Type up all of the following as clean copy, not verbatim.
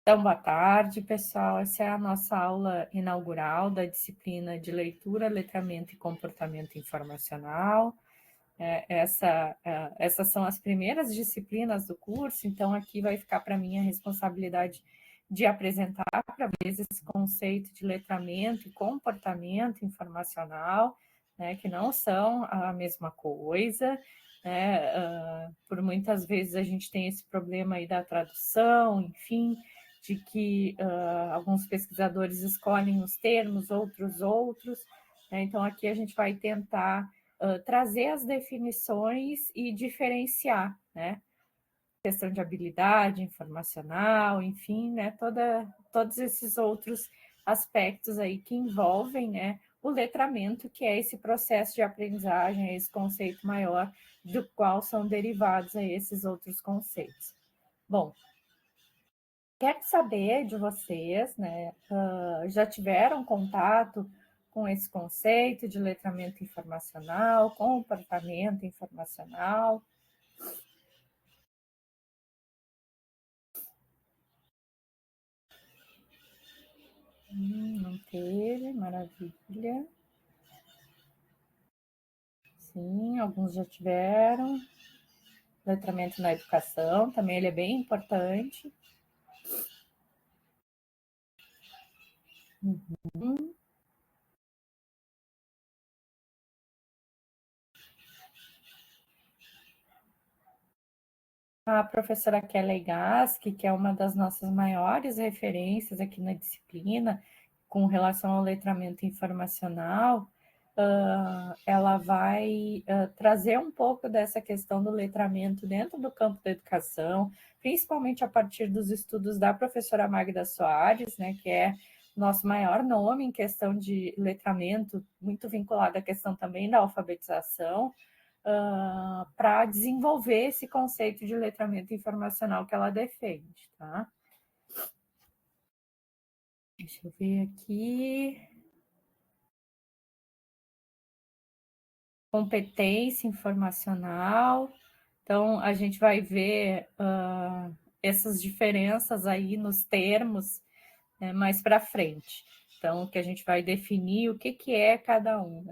Então, boa tarde, pessoal. Essa é a nossa aula inaugural da disciplina de Leitura, Letramento e Comportamento Informacional. Essas são as primeiras disciplinas do curso, então aqui vai ficar para mim a responsabilidade de apresentar para vocês esse conceito de letramento e comportamento informacional, né, que não são a mesma coisa, né, por muitas vezes a gente tem esse problema aí da tradução, enfim, de que alguns pesquisadores escolhem os termos, outros, né, então aqui a gente vai tentar trazer as definições e diferenciar, né? Questão de habilidade informacional, enfim, né? Todos esses outros aspectos aí que envolvem, né? O letramento, que é esse processo de aprendizagem, esse conceito maior, do qual são derivados aí esses outros conceitos. Bom, quero saber de vocês, né? Já tiveram contato com esse conceito de letramento informacional, comportamento informacional? Não teve, maravilha. Sim, alguns já tiveram. Letramento na educação, também ele é bem importante. Uhum. A professora Kelly Gask, que é uma das nossas maiores referências aqui na disciplina, com relação ao letramento informacional, ela vai trazer um pouco dessa questão do letramento dentro do campo da educação, principalmente a partir dos estudos da professora Magda Soares, né, que é nosso maior nome em questão de letramento, muito vinculado à questão também da alfabetização, para desenvolver esse conceito de letramento informacional que ela defende, tá? Deixa eu ver aqui. Competência informacional. Então, a gente vai ver essas diferenças aí nos termos mais para frente. Então, que a gente vai definir o que é cada um.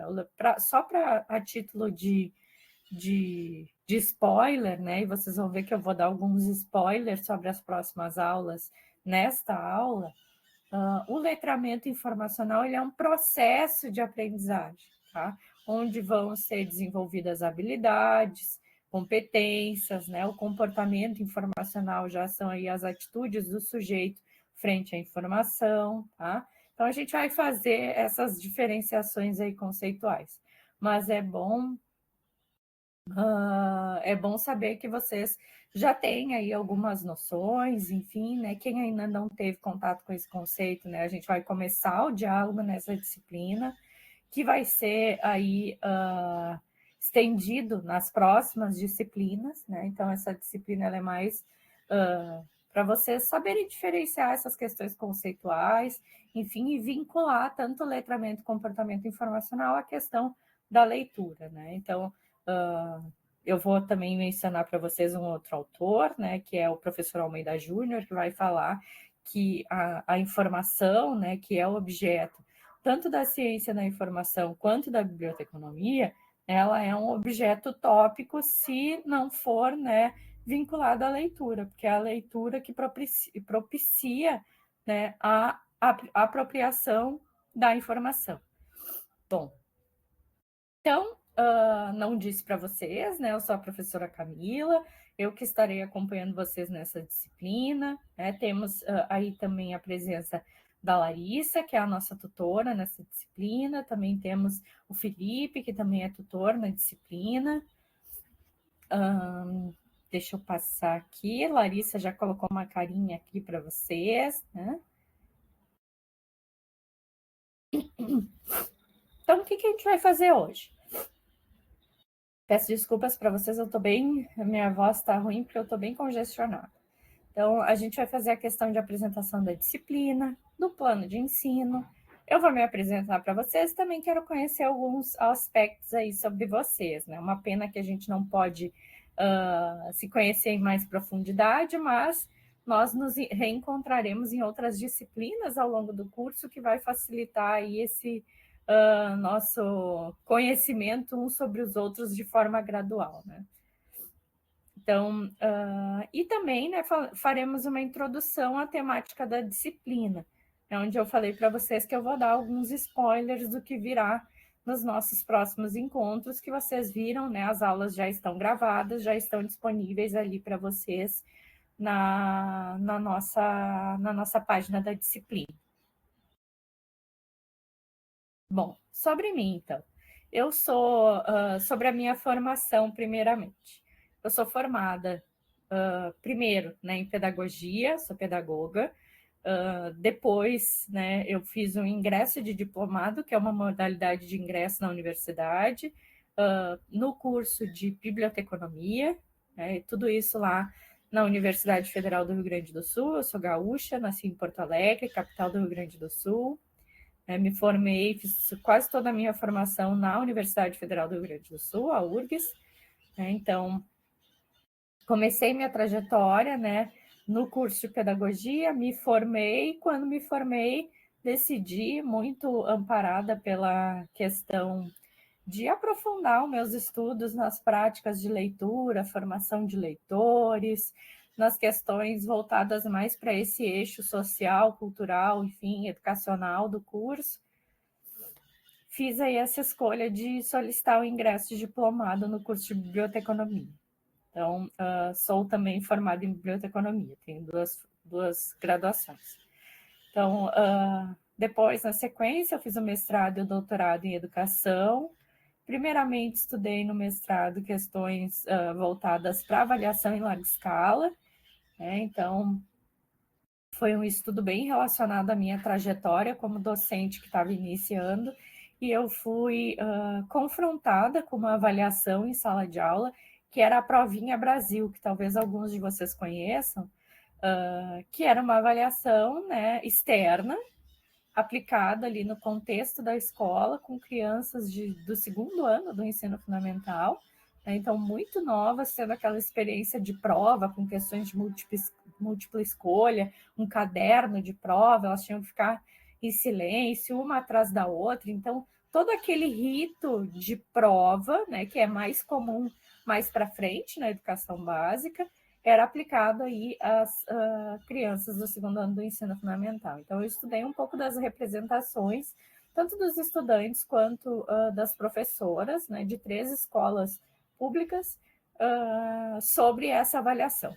Só para a título de spoiler, né? E vocês vão ver que eu vou dar alguns spoilers sobre as próximas aulas nesta aula. O letramento informacional ele é um processo de aprendizagem, tá? Onde vão ser desenvolvidas habilidades, competências, né? O comportamento informacional já são aí as atitudes do sujeito frente à informação, tá? Então, a gente vai fazer essas diferenciações aí conceituais. Mas é bom saber que vocês já têm aí algumas noções, enfim, né? Quem ainda não teve contato com esse conceito, né? A gente vai começar o diálogo nessa disciplina, que vai ser aí estendido nas próximas disciplinas, né? Então, essa disciplina ela é mais para vocês saberem diferenciar essas questões conceituais, enfim, e vincular tanto o letramento e comportamento informacional à questão da leitura, né? Então, eu vou também mencionar para vocês um outro autor, né, que é o professor Almeida Júnior, que vai falar que a informação, né, que é o objeto tanto da ciência da informação quanto da biblioteconomia, ela é um objeto tópico se não for, né, vinculada à leitura, porque é a leitura que propicia né, a apropriação da informação. Bom, então, não disse para vocês, né? Eu sou a professora Camila, eu que estarei acompanhando vocês nessa disciplina. Né? Temos aí também a presença da Larissa, que é a nossa tutora nessa disciplina. Também temos o Felipe, que também é tutor na disciplina. Deixa eu passar aqui. Larissa já colocou uma carinha aqui para vocês, né? Então, o que a gente vai fazer hoje? Peço desculpas para vocês, minha voz está ruim porque eu estou bem congestionada. Então, a gente vai fazer a questão de apresentação da disciplina, do plano de ensino. Eu vou me apresentar para vocês, também quero conhecer alguns aspectos aí sobre vocês, né? Uma pena que a gente não pode se conhecer em mais profundidade, mas nós nos reencontraremos em outras disciplinas ao longo do curso, que vai facilitar aí esse nosso conhecimento uns sobre os outros de forma gradual, né? Então, e também, né, faremos uma introdução à temática da disciplina, onde eu falei para vocês que eu vou dar alguns spoilers do que virá nos nossos próximos encontros, que vocês viram, né, as aulas já estão gravadas, já estão disponíveis ali para vocês na nossa página da disciplina. Bom, sobre mim, então. Eu sou, sobre a minha formação, primeiramente. Eu sou formada, primeiro, né, em pedagogia, sou pedagoga. Depois, né, eu fiz um ingresso de diplomado, que é uma modalidade de ingresso na universidade, no curso de biblioteconomia, né, tudo isso lá na Universidade Federal do Rio Grande do Sul. Eu sou gaúcha, nasci em Porto Alegre, capital do Rio Grande do Sul. Me formei, fiz quase toda a minha formação na Universidade Federal do Rio Grande do Sul, a URGS. Então, comecei minha trajetória, né, no curso de pedagogia, me formei. Quando me formei, decidi, muito amparada pela questão de aprofundar os meus estudos nas práticas de leitura, formação de leitores, nas questões voltadas mais para esse eixo social, cultural, enfim, educacional do curso. Fiz aí essa escolha de solicitar o ingresso de diplomado no curso de biblioteconomia. Então, sou também formada em biblioteconomia, tenho duas graduações. Então, depois, na sequência, eu fiz o mestrado e o doutorado em educação. Primeiramente, estudei no mestrado questões voltadas para avaliação em larga escala, né? Então, foi um estudo bem relacionado à minha trajetória como docente que estava iniciando, e eu fui confrontada com uma avaliação em sala de aula, que era a Provinha Brasil, que talvez alguns de vocês conheçam, que era uma avaliação, né, externa, aplicada ali no contexto da escola, com crianças do segundo ano do ensino fundamental, né? Então, muito novas, tendo aquela experiência de prova, com questões de múltipla escolha, um caderno de prova, elas tinham que ficar em silêncio, uma atrás da outra. Então, todo aquele rito de prova, né, que é mais comum mais para frente na educação básica, era aplicado aí às crianças do segundo ano do ensino fundamental. Então, eu estudei um pouco das representações, tanto dos estudantes quanto das professoras, né, de 3 escolas públicas, sobre essa avaliação.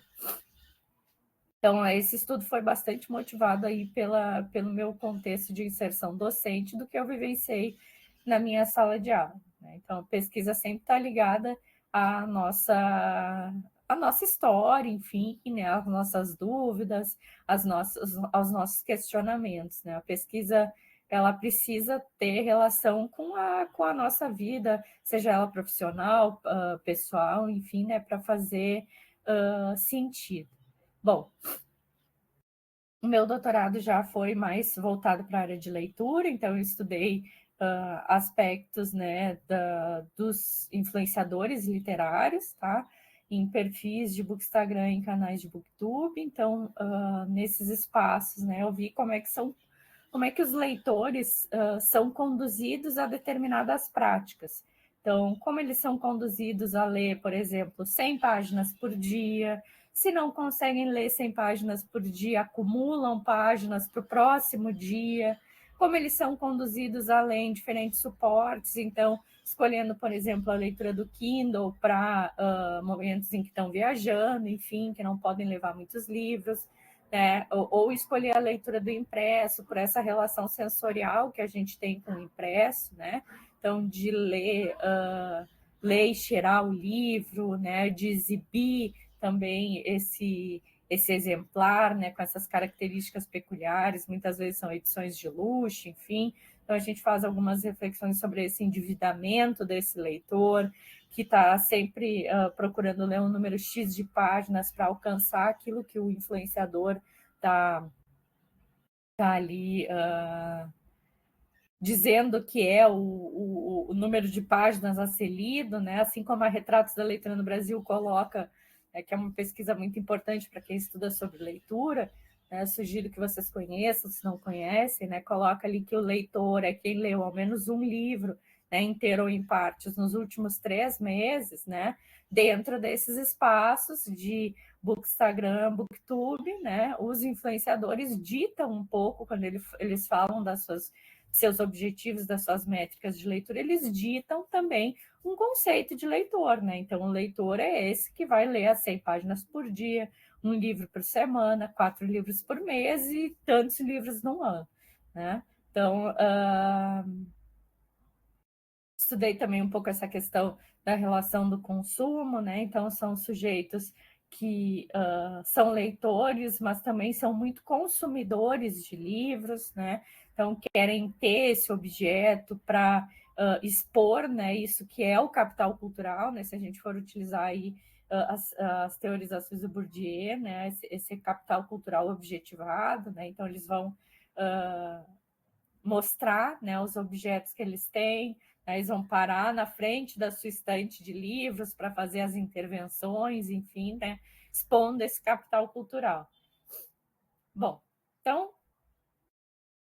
Então, esse estudo foi bastante motivado aí pelo meu contexto de inserção docente, do que eu vivenciei na minha sala de aula, né? Então, a pesquisa sempre está ligada à nossa história, enfim, né, às nossas dúvidas, aos nossos questionamentos, né? A pesquisa, ela precisa ter relação com a nossa vida, seja ela profissional, pessoal, enfim, né, para fazer sentido. Bom, o meu doutorado já foi mais voltado para a área de leitura, então eu estudei aspectos, né, dos influenciadores literários, tá? Em perfis de Bookstagram, em canais de Booktube. Então, nesses espaços, né, eu vi como é que os leitores são conduzidos a determinadas práticas. Então, como eles são conduzidos a ler, por exemplo, 100 páginas por dia. Se não conseguem ler 100 páginas por dia, acumulam páginas para o próximo dia. Como eles são conduzidos a ler em diferentes suportes, então, escolhendo, por exemplo, a leitura do Kindle para momentos em que estão viajando, enfim, que não podem levar muitos livros, né? Ou escolher a leitura do impresso, por essa relação sensorial que a gente tem com o impresso, né? Então, de ler e cheirar o livro, né? De exibir também esse exemplar, né, com essas características peculiares, muitas vezes são edições de luxo, enfim. Então, a gente faz algumas reflexões sobre esse endividamento desse leitor, que está sempre procurando ler um número X de páginas para alcançar aquilo que o influenciador está ali dizendo que é o número de páginas a ser lido, né? Assim como a Retratos da Leitura no Brasil coloca que é uma pesquisa muito importante para quem estuda sobre leitura, né? Sugiro que vocês conheçam, se não conhecem, né? Coloca ali que o leitor é quem leu ao menos um livro, né, inteiro ou em partes, nos últimos 3 meses, né? Dentro desses espaços de Bookstagram, Booktube, né? Os influenciadores ditam um pouco, quando eles falam seus objetivos, das suas métricas de leitura, eles ditam também um conceito de leitor, né? Então, o leitor é esse que vai ler as 100 páginas por dia, um livro por semana, 4 livros por mês e tantos livros no ano, né? Então, estudei também um pouco essa questão da relação do consumo, né? Então, são sujeitos que são leitores, mas também são muito consumidores de livros, né? Então, querem ter esse objeto para expor, né? Isso que é o capital cultural, né? Se a gente for utilizar aí as teorizações do Bourdieu, né? Esse capital cultural objetivado, né? Então, eles vão mostrar, né, os objetos que eles têm, né, eles vão parar na frente da sua estante de livros para fazer as intervenções, enfim, né, expondo esse capital cultural. Bom, então,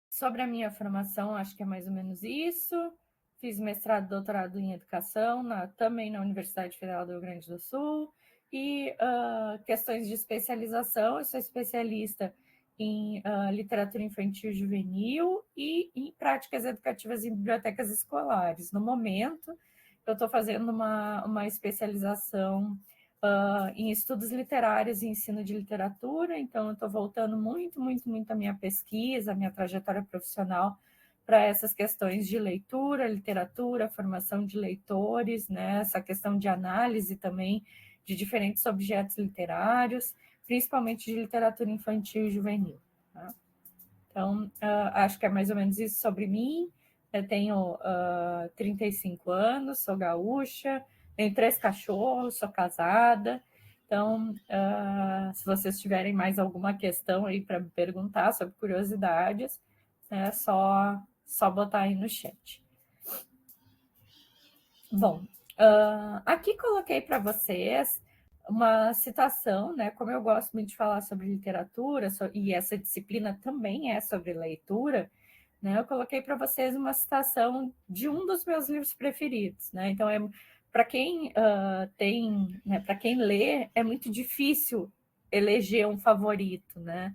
sobre a minha formação, acho que é mais ou menos isso. Fiz mestrado e doutorado em educação, também na Universidade Federal do Rio Grande do Sul, e questões de especialização, eu sou especialista em literatura infantil e juvenil e em práticas educativas em bibliotecas escolares. No momento, eu estou fazendo uma especialização em estudos literários e ensino de literatura, então eu estou voltando muito a minha pesquisa, a minha trajetória profissional para essas questões de leitura, literatura, formação de leitores, né? Essa questão de análise também de diferentes objetos literários, principalmente de literatura infantil e juvenil. Tá? Então, acho que é mais ou menos isso sobre mim. Eu tenho 35 anos, sou gaúcha, tenho 3 cachorros, sou casada. Então, se vocês tiverem mais alguma questão aí para me perguntar sobre curiosidades, é só botar aí no chat. Bom, aqui coloquei para vocês uma citação, né? Como eu gosto muito de falar sobre literatura, e essa disciplina também é sobre leitura, né? Eu coloquei para vocês uma citação de um dos meus livros preferidos, né? Então, para quem tem, né? Para quem lê, é muito difícil eleger um favorito, né?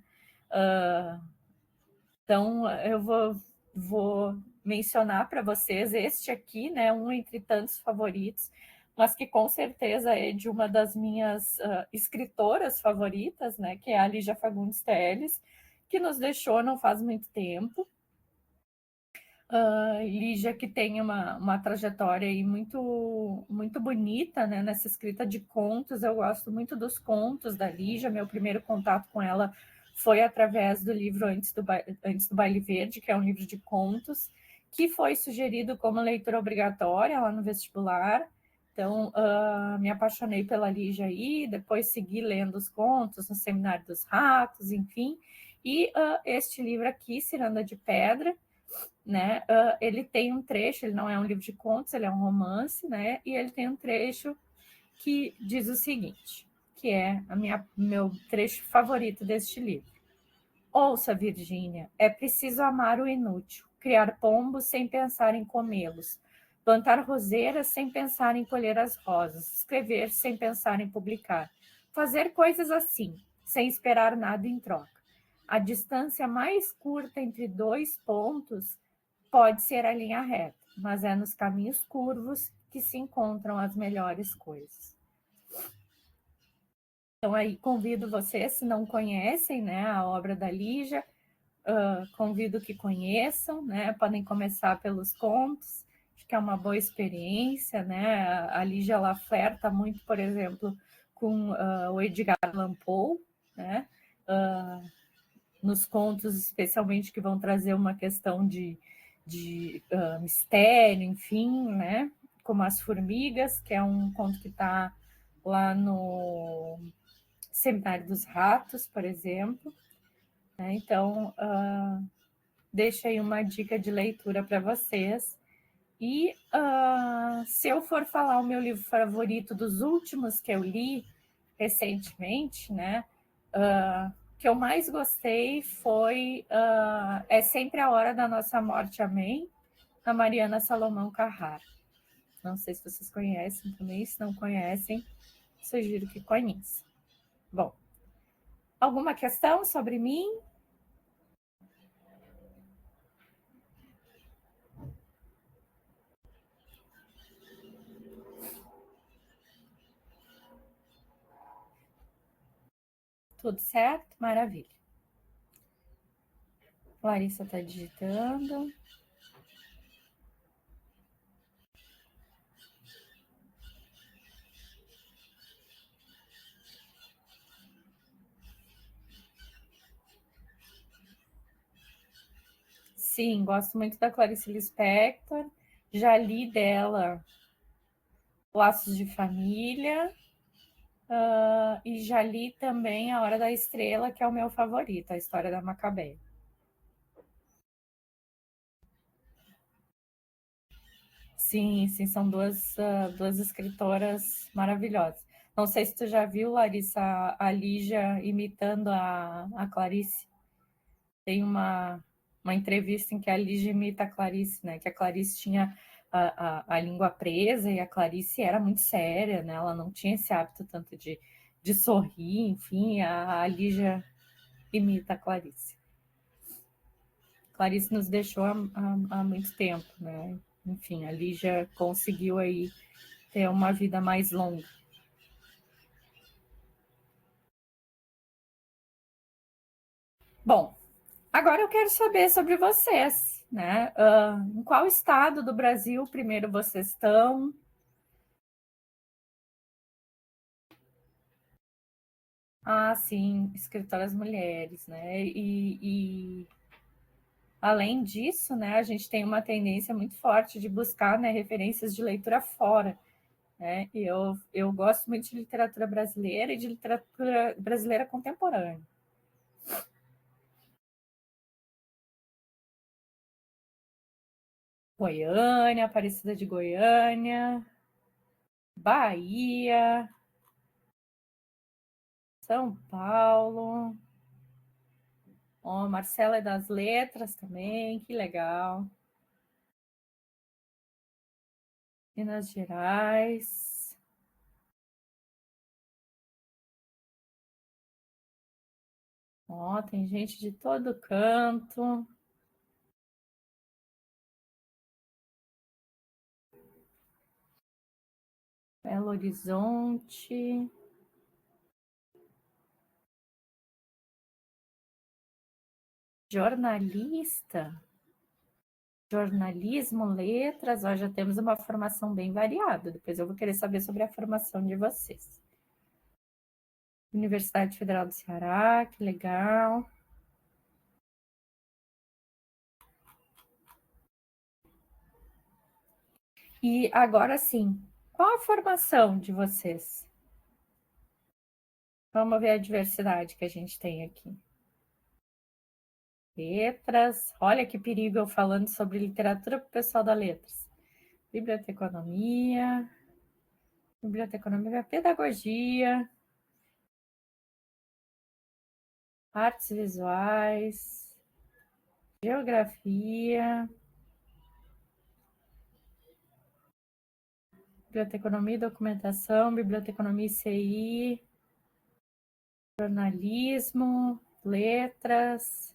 Então, eu vou mencionar para vocês este aqui, né? Um entre tantos favoritos, mas que com certeza é de uma das minhas escritoras favoritas, né? Que é a Lígia Fagundes Telles, que nos deixou não faz muito tempo. Lígia, que tem uma trajetória aí muito bonita, né, nessa escrita de contos. Eu gosto muito dos contos da Lígia. Meu primeiro contato com ela foi através do livro Antes do Baile Verde, que é um livro de contos, que foi sugerido como leitura obrigatória lá no vestibular. Então, me apaixonei pela Lígia aí, depois segui lendo os contos no Seminário dos Ratos, enfim. E este livro aqui, Ciranda de Pedra, né? Ele tem um trecho, ele não é um livro de contos, ele é um romance, né? E ele tem um trecho que diz o seguinte, que é meu trecho favorito deste livro. Ouça, Virgínia, é preciso amar o inútil, criar pombos sem pensar em comê-los, plantar roseiras sem pensar em colher as rosas, escrever sem pensar em publicar, fazer coisas assim, sem esperar nada em troca. A distância mais curta entre 2 pontos pode ser a linha reta, mas é nos caminhos curvos que se encontram as melhores coisas. Então, aí convido vocês, se não conhecem, né, a obra da Lígia, convido que conheçam, né, podem começar pelos contos, acho que é uma boa experiência, né, a Lígia, ela flerta muito, por exemplo, com o Edgar Allan Poe, né, nos contos, especialmente, que vão trazer uma questão de mistério, enfim, né, como As Formigas, que é um conto que está lá no Seminário dos Ratos, por exemplo. Né? Então, deixo aí uma dica de leitura para vocês. E se eu for falar o meu livro favorito dos últimos que eu li, recentemente, né? Que eu mais gostei foi É Sempre a Hora da Nossa Morte, Amém, da Mariana Salomão Carrara. Não sei se vocês conhecem também, se não conhecem, sugiro que conheçam. Bom, alguma questão sobre mim? Tudo certo? Maravilha. Larissa está digitando. Sim, gosto muito da Clarice Lispector. Já li dela Laços de Família. E já li também A Hora da Estrela, que é o meu favorito, a história da Macabeia. Sim, sim, são duas escritoras maravilhosas. Não sei se tu já viu, Larissa, a Lígia imitando a Clarice. Tem uma entrevista em que a Lígia imita a Clarice, né? Que a Clarice tinha a língua presa e a Clarice era muito séria, né? Ela não tinha esse hábito tanto de sorrir, enfim, a Lígia imita a Clarice. Clarice nos deixou há muito tempo, né? Enfim, a Lígia conseguiu aí ter uma vida mais longa. Bom, agora eu quero saber sobre vocês, né? Em qual estado do Brasil primeiro vocês estão? Ah, sim, escritoras mulheres, né? E além disso, né, a gente tem uma tendência muito forte de buscar, né, referências de leitura fora, né? E eu gosto muito de literatura brasileira e de literatura brasileira contemporânea. Goiânia, Aparecida de Goiânia, Bahia, São Paulo. Ó, Marcela é das Letras também, que legal. Minas Gerais. Ó, tem gente de todo canto. Belo Horizonte. Jornalista. Jornalismo, letras, ó, já temos uma formação bem variada. Depois eu vou querer saber sobre a formação de vocês. Universidade Federal do Ceará, que legal. E agora sim, qual a formação de vocês? Vamos ver a diversidade que a gente tem aqui. Letras, olha que perigo eu falando sobre literatura para o pessoal da letras. Biblioteconomia, pedagogia, artes visuais, geografia, biblioteconomia e documentação, biblioteconomia e CI, jornalismo, letras,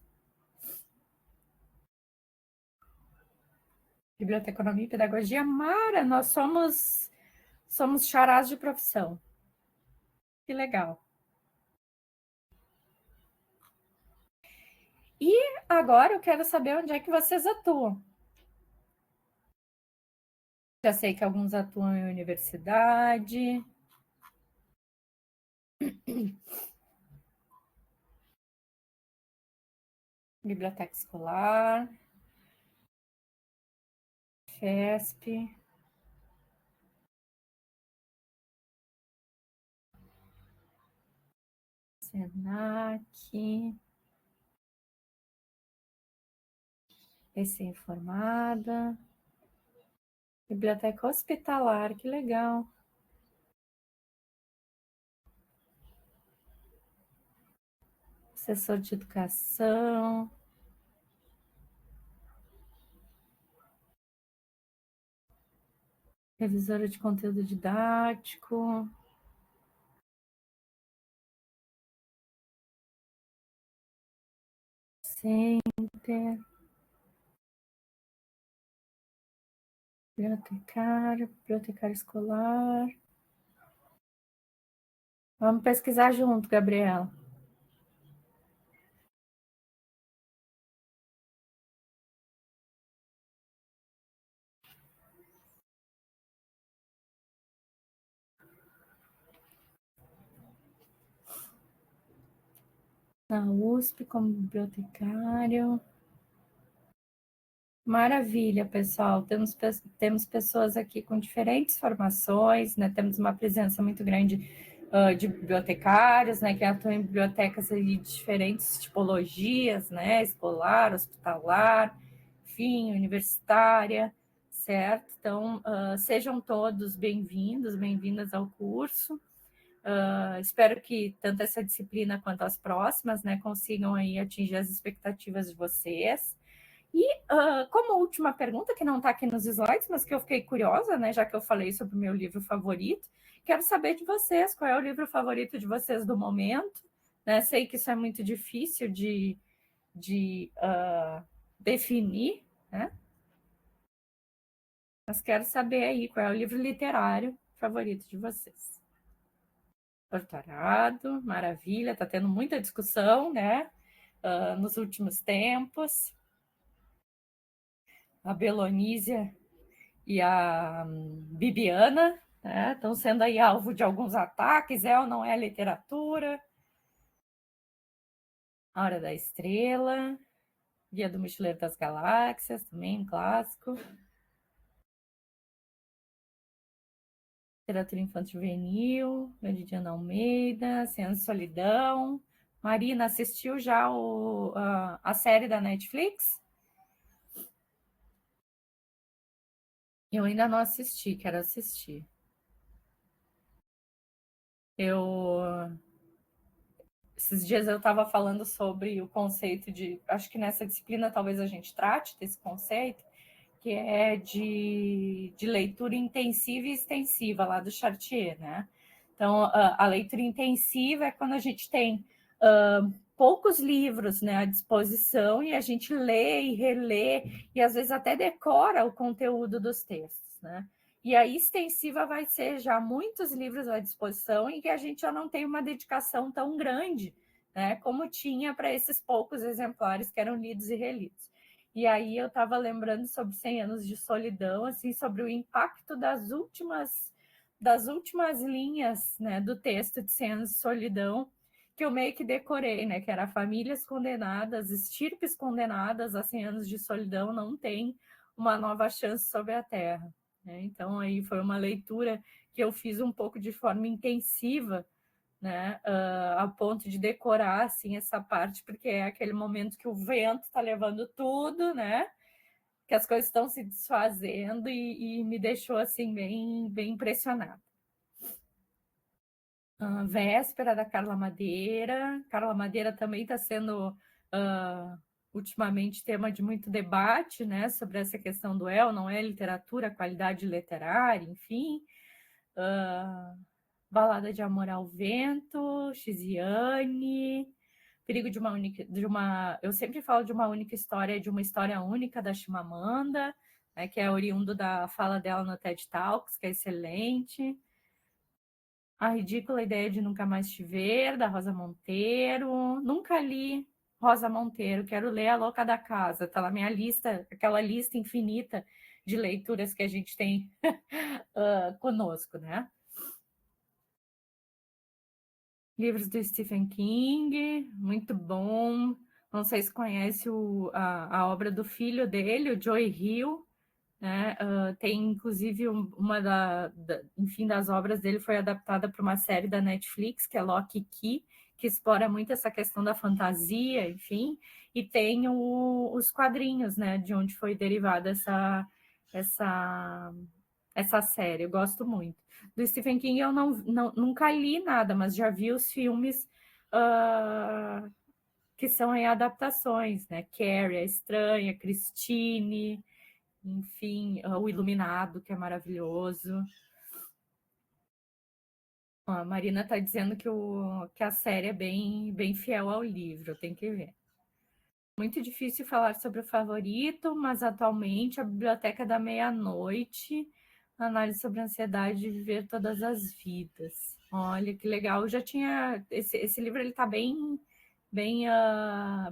biblioteconomia e pedagogia. Mara, nós somos charás de profissão. Que legal. E agora eu quero saber onde é que vocês atuam. Já sei que alguns atuam em universidade. Biblioteca escolar, FESP, SENAC, recém-formada, biblioteca hospitalar, que legal. assessor de educação, revisora de conteúdo didático, center, bibliotecário escolar. Vamos pesquisar junto, Gabriela. Na USP como bibliotecário. Maravilha, pessoal. Temos pessoas aqui com diferentes formações, né? Temos uma presença muito grande de bibliotecários, né? Que atuam em bibliotecas aí de diferentes tipologias, né? Escolar, hospitalar, enfim, universitária, certo? Então, sejam todos bem-vindos, bem-vindas ao curso. Espero que tanto essa disciplina quanto as próximas, né, consigam aí atingir as expectativas de vocês. E como última pergunta, que não está aqui nos slides, mas que eu fiquei curiosa, né, já que eu falei sobre o meu livro favorito, quero saber de vocês, qual é o livro favorito de vocês do momento, né? Sei que isso é muito difícil de definir, né? Mas quero saber aí qual é o livro literário favorito de vocês. Doutorado, maravilha, está tendo muita discussão, né? Nos últimos tempos. A Belonísia e a Bibiana, né, estão sendo aí alvo de alguns ataques, é ou não é literatura? A Hora da Estrela, Guia do Mochileiro das Galáxias, também um clássico. Literatura Infantil Juvenil, Meridiana Almeida, Ciência e Solidão. Marina, assistiu já a série da Netflix? Eu ainda não assisti, quero assistir. Esses dias eu estava falando sobre o conceito de. Acho que nessa disciplina talvez a gente trate desse conceito, que é de leitura intensiva e extensiva, lá do Chartier, né? Então, a leitura intensiva é quando a gente tem poucos livros, né, à disposição e a gente lê e relê e às vezes até decora o conteúdo dos textos, né? E a extensiva vai ser já muitos livros à disposição e que a gente já não tem uma dedicação tão grande, né, como tinha para esses poucos exemplares que eram lidos e relidos. E aí eu estava lembrando sobre 100 anos de solidão, assim, sobre o impacto das últimas linhas, né, do texto de 100 anos de solidão, que eu meio que decorei, né, que era famílias condenadas, estirpes condenadas a 100 anos de solidão não tem uma nova chance sobre a terra. Né? Então aí foi uma leitura que eu fiz um pouco de forma intensiva, né, a ponto de decorar assim essa parte, porque é aquele momento que o vento está levando tudo, né, que as coisas estão se desfazendo e me deixou assim bem impressionada. Véspera da Carla Madeira. Carla Madeira também está sendo ultimamente tema de muito debate, né, sobre essa questão do não é literatura, qualidade literária, enfim. Balada de Amor ao Vento, Xiziane, Perigo de uma. Eu sempre falo de uma única história, de uma história única da Chimamanda, né, que é oriundo da fala dela no TED Talks, que é excelente. A Ridícula Ideia de Nunca Mais Te Ver, da Rosa Monteiro. Nunca li Rosa Monteiro, quero ler A Louca da Casa. Está na minha lista, aquela lista infinita de leituras que a gente tem conosco, né? Livros do Stephen King, muito bom. Não sei se conhece a obra do filho dele, o Joy Hill, né? Tem inclusive enfim, das obras dele foi adaptada para uma série da Netflix, que é Lock e Key, que explora muito essa questão da fantasia, enfim, e tem os quadrinhos, né? De onde foi derivada essa série, eu gosto muito. Do Stephen King eu nunca li nada, mas já vi os filmes que são aí adaptações, né? Carrie, a Estranha, Christine, enfim, o Iluminado, que é maravilhoso. A Marina está dizendo que a série é bem fiel ao livro, tem que ver. Muito difícil falar sobre o favorito, mas atualmente a Biblioteca da Meia-Noite, análise sobre a ansiedade de viver todas as vidas. Olha que legal, eu já tinha esse livro, ele está bem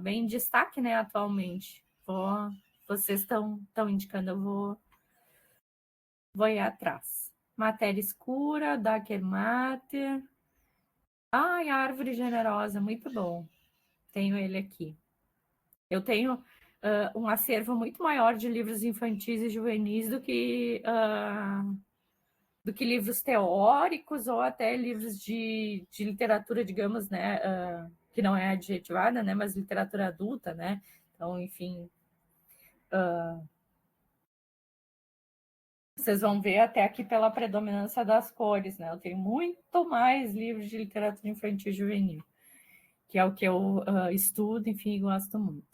em destaque, né, atualmente. Vocês estão indicando, eu vou ir atrás. Matéria Escura, Darker Matter. Ai, a Árvore Generosa, muito bom. Tenho ele aqui. Eu tenho um acervo muito maior de livros infantis e juvenis do que livros teóricos ou até livros de literatura, digamos, né, que não é adjetivada, né, mas literatura adulta, né? Então, enfim, vocês vão ver até aqui pela predominância das cores, né? Eu tenho muito mais livros de literatura infantil e juvenil, que é o que eu estudo, enfim, e gosto muito.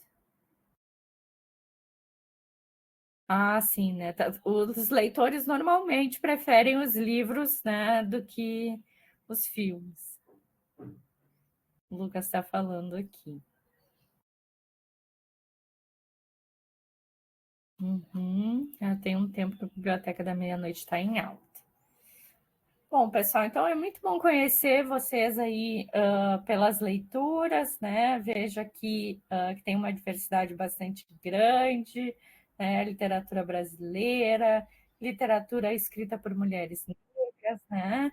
Ah, sim, né? Os leitores normalmente preferem os livros, né, do que os filmes. O Lucas está falando aqui. Tem um tempo que a Biblioteca da Meia-Noite está em alta. Bom, pessoal, então é muito bom conhecer vocês aí pelas leituras, né? Vejo aqui que tem uma diversidade bastante grande, né? Literatura brasileira, literatura escrita por mulheres negras, né?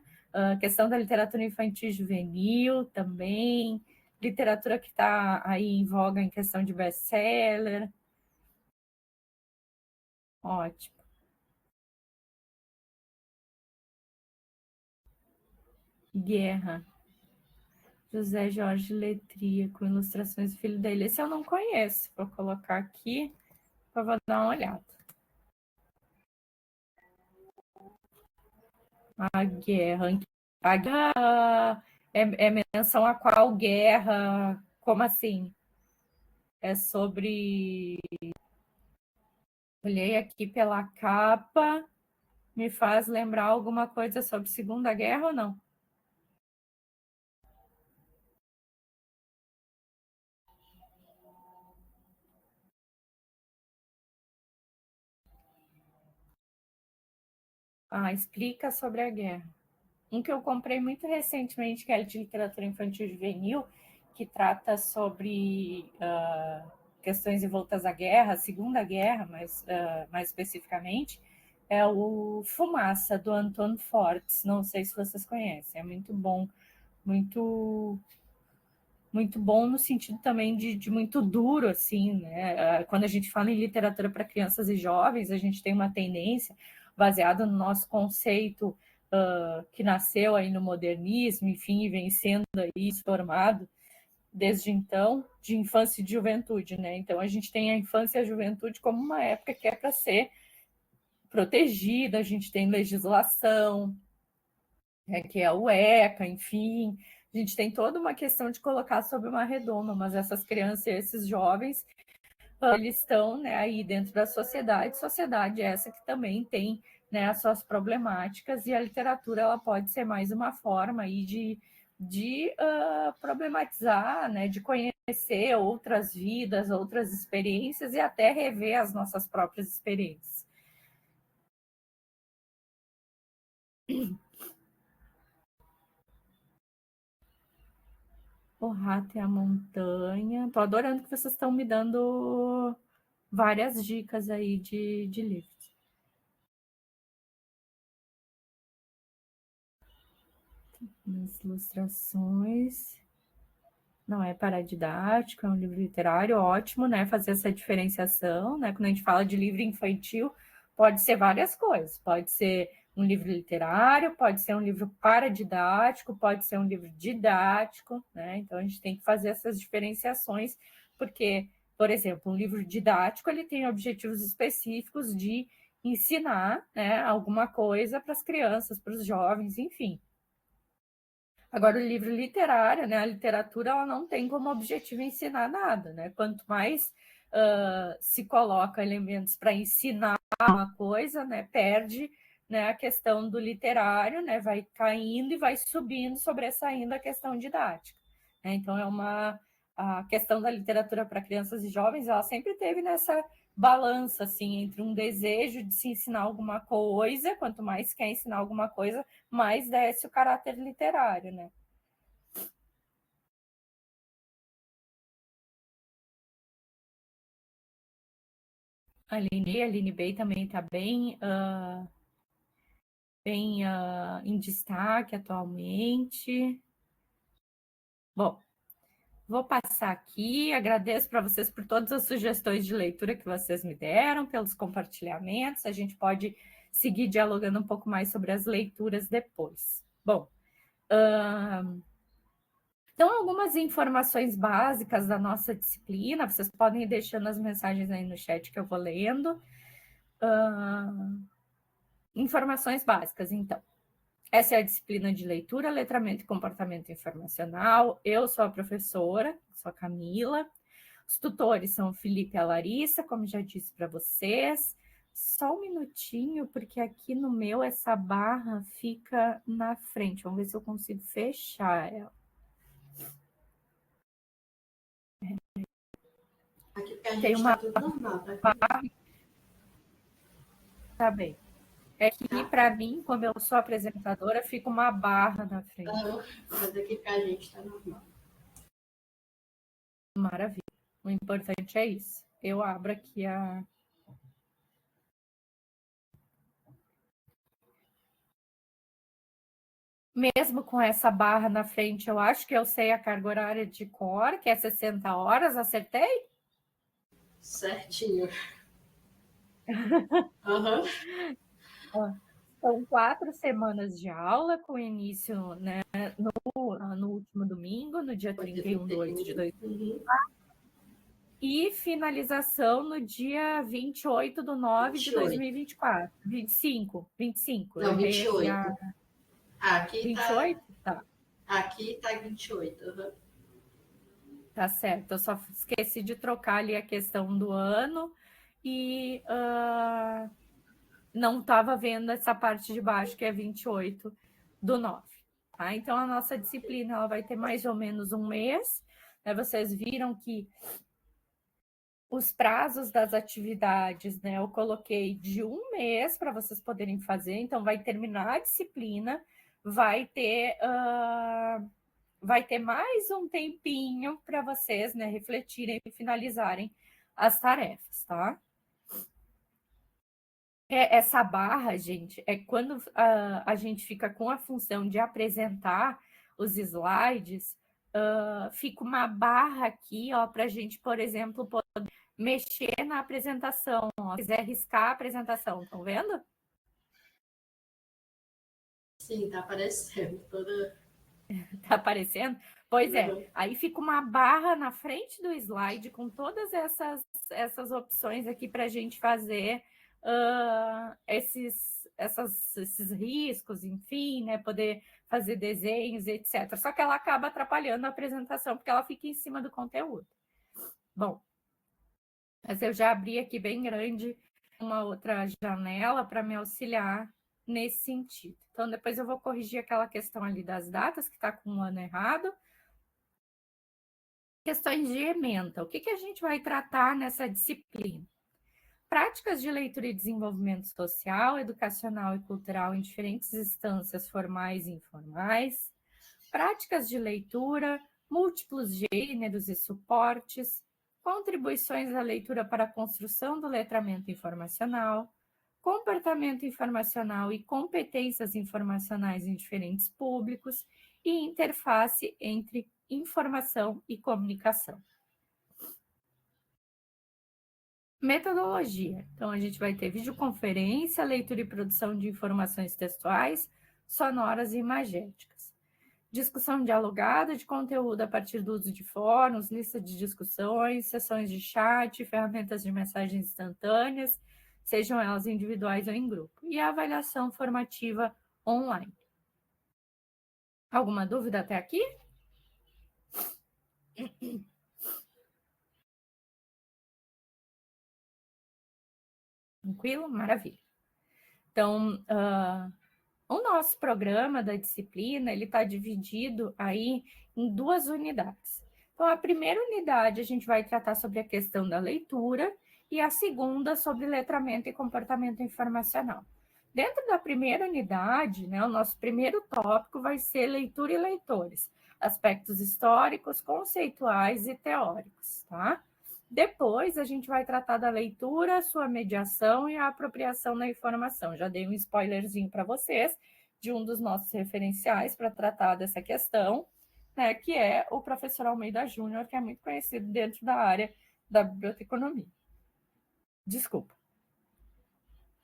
Questão da literatura infantil e juvenil também, literatura que está aí em voga em questão de best-seller. Ótimo. Guerra. José Jorge Letria, com ilustrações do filho dele. Esse eu não conheço. Vou colocar aqui para vou dar uma olhada. A guerra. A guerra é menção a qual guerra? Como assim? É sobre. Olhei aqui pela capa. Me faz lembrar alguma coisa sobre Segunda Guerra ou não? Ah, explica sobre a guerra. Um que eu comprei muito recentemente, que é de literatura infantil juvenil, que trata sobre questões envoltas à guerra, Segunda Guerra, mais especificamente, é o Fumaça, do Anton Fortes. Não sei se vocês conhecem, é muito bom, muito muito bom no sentido também de muito duro, assim, né? Quando a gente fala em literatura para crianças e jovens, a gente tem uma tendência, baseada no nosso conceito que nasceu aí no modernismo, enfim, vem sendo aí formado desde então, de infância e de juventude, né? Então a gente tem a infância e a juventude como uma época que é para ser protegida, a gente tem legislação, que é o ECA, enfim, a gente tem toda uma questão de colocar sob uma redoma, mas essas crianças e esses jovens, eles estão, né, aí dentro da sociedade essa que também tem, né, as suas problemáticas, e a literatura ela pode ser mais uma forma aí de problematizar, né, de conhecer outras vidas, outras experiências e até rever as nossas próprias experiências. O Rato e a Montanha. Tô adorando que vocês estão me dando várias dicas aí de livros. Nas ilustrações. Não é paradidático, é um livro literário, ótimo, né? Fazer essa diferenciação, né? Quando a gente fala de livro infantil, pode ser várias coisas. Pode ser um livro literário, pode ser um livro paradidático, pode ser um livro didático, né? Então a gente tem que fazer essas diferenciações, porque, por exemplo, um livro didático ele tem objetivos específicos de ensinar, né, alguma coisa para as crianças, para os jovens, enfim. Agora, o livro literário, né, a literatura, ela não tem como objetivo ensinar nada, né? Quanto mais se coloca elementos para ensinar uma coisa, né, perde, né, a questão do literário, né, vai caindo e vai subindo, sobressaindo a questão didática. Né? Então, a questão da literatura para crianças e jovens, ela sempre teve nessa balança, assim, entre um desejo de se ensinar alguma coisa, quanto mais quer ensinar alguma coisa, mais desce o caráter literário, né? A Aline Bey também está bem em destaque atualmente. Bom, vou passar aqui, agradeço para vocês por todas as sugestões de leitura que vocês me deram, pelos compartilhamentos, a gente pode seguir dialogando um pouco mais sobre as leituras depois. Bom, então, algumas informações básicas da nossa disciplina, vocês podem ir deixando as mensagens aí no chat que eu vou lendo. Informações básicas, então. Essa é a disciplina de leitura, letramento e comportamento informacional. Eu sou a professora, sou a Camila. Os tutores são o Felipe e a Larissa, como já disse para vocês. Só um minutinho, porque aqui no meu essa barra fica na frente. Vamos ver se eu consigo fechar ela. Aqui porque a gente está tudo normal, tá? Tá bem. É que para mim, como eu sou apresentadora, fica uma barra na frente. Mas aqui para a gente está normal. Maravilha. O importante é isso. Eu abro aqui a... Mesmo com essa barra na frente, eu acho que eu sei a carga horária de cor, que é 60 horas. Acertei? Certinho. Uhum. São 4 semanas de aula, com início, né, no último domingo, no dia 31 de 8 de 2024, e finalização no dia 28 de 9 de 2024. 25. Não, 28. Aqui 28? Tá. Aqui tá 28. Uhum. Tá certo. Eu só esqueci de trocar ali a questão do ano e não estava vendo essa parte de baixo, que é 28 do 9. Tá? Então, a nossa disciplina ela vai ter mais ou menos um mês. Né? Vocês viram que os prazos das atividades, né? Eu coloquei de um mês para vocês poderem fazer. Então, vai terminar a disciplina, vai ter mais um tempinho para vocês, né, refletirem e finalizarem as tarefas, tá? Essa barra, gente, é quando a gente fica com a função de apresentar os slides, fica uma barra aqui, ó, para a gente, por exemplo, poder mexer na apresentação, ó, se quiser riscar a apresentação, estão vendo? Sim, tá aparecendo toda. Tá aparecendo? Pois é, aí fica uma barra na frente do slide com todas essas opções aqui para a gente fazer esses riscos, enfim, né? Poder fazer desenhos, etc. Só que ela acaba atrapalhando a apresentação, porque ela fica em cima do conteúdo. Bom, mas eu já abri aqui bem grande uma outra janela para me auxiliar nesse sentido. Então, depois eu vou corrigir aquela questão ali das datas, que está com o ano errado. Questões de ementa. O que a gente vai tratar nessa disciplina? Práticas de leitura e desenvolvimento social, educacional e cultural em diferentes instâncias formais e informais. Práticas de leitura, múltiplos gêneros e suportes. Contribuições à leitura para a construção do letramento informacional. Comportamento informacional e competências informacionais em diferentes públicos. E interface entre informação e comunicação. Metodologia. Então, a gente vai ter videoconferência, leitura e produção de informações textuais, sonoras e imagéticas. Discussão dialogada de conteúdo a partir do uso de fóruns, lista de discussões, sessões de chat, ferramentas de mensagens instantâneas, sejam elas individuais ou em grupo. E a avaliação formativa online. Alguma dúvida até aqui? Tranquilo? Maravilha. Então, o nosso programa da disciplina, ele está dividido aí em 2 unidades. Então, a primeira unidade, a gente vai tratar sobre a questão da leitura e a segunda sobre letramento e comportamento informacional. Dentro da primeira unidade, né, o nosso primeiro tópico vai ser leitura e leitores, aspectos históricos, conceituais e teóricos, tá? Depois, a gente vai tratar da leitura, sua mediação e a apropriação da informação. Já dei um spoilerzinho para vocês de um dos nossos referenciais para tratar dessa questão, né, que é o professor Almeida Júnior, que é muito conhecido dentro da área da biblioteconomia. Desculpa.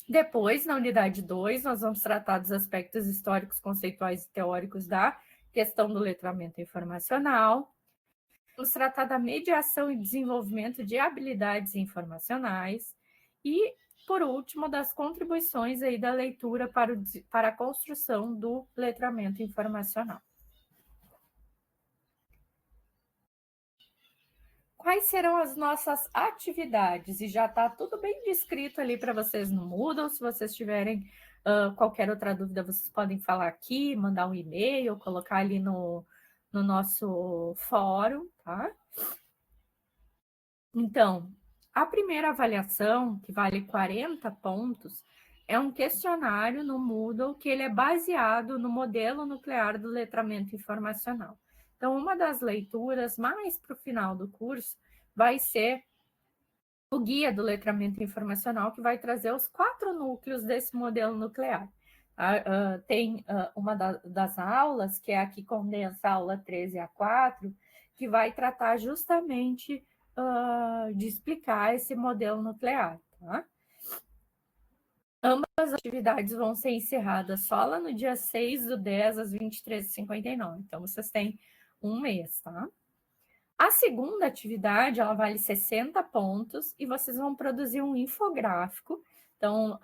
Depois, na unidade 2, nós vamos tratar dos aspectos históricos, conceituais e teóricos da questão do letramento informacional. Vamos tratar da mediação e desenvolvimento de habilidades informacionais e, por último, das contribuições aí da leitura para a construção do letramento informacional. Quais serão as nossas atividades? E já está tudo bem descrito ali para vocês no Moodle. Se vocês tiverem qualquer outra dúvida, vocês podem falar aqui, mandar um e-mail, colocar ali no nosso fórum, tá? Então, a primeira avaliação, que vale 40 pontos, é um questionário no Moodle que ele é baseado no modelo nuclear do letramento informacional. Então, uma das leituras mais para o final do curso vai ser o guia do letramento informacional, que vai trazer os 4 núcleos desse modelo nuclear. Tem uma das aulas, que é a que condensa a aula 13 a 4, que vai tratar justamente de explicar esse modelo nuclear. Tá? Ambas as atividades vão ser encerradas só lá no dia 6/10, às 23h59. Então, vocês têm um mês, tá? A segunda atividade, ela vale 60 pontos e vocês vão produzir um infográfico. Então,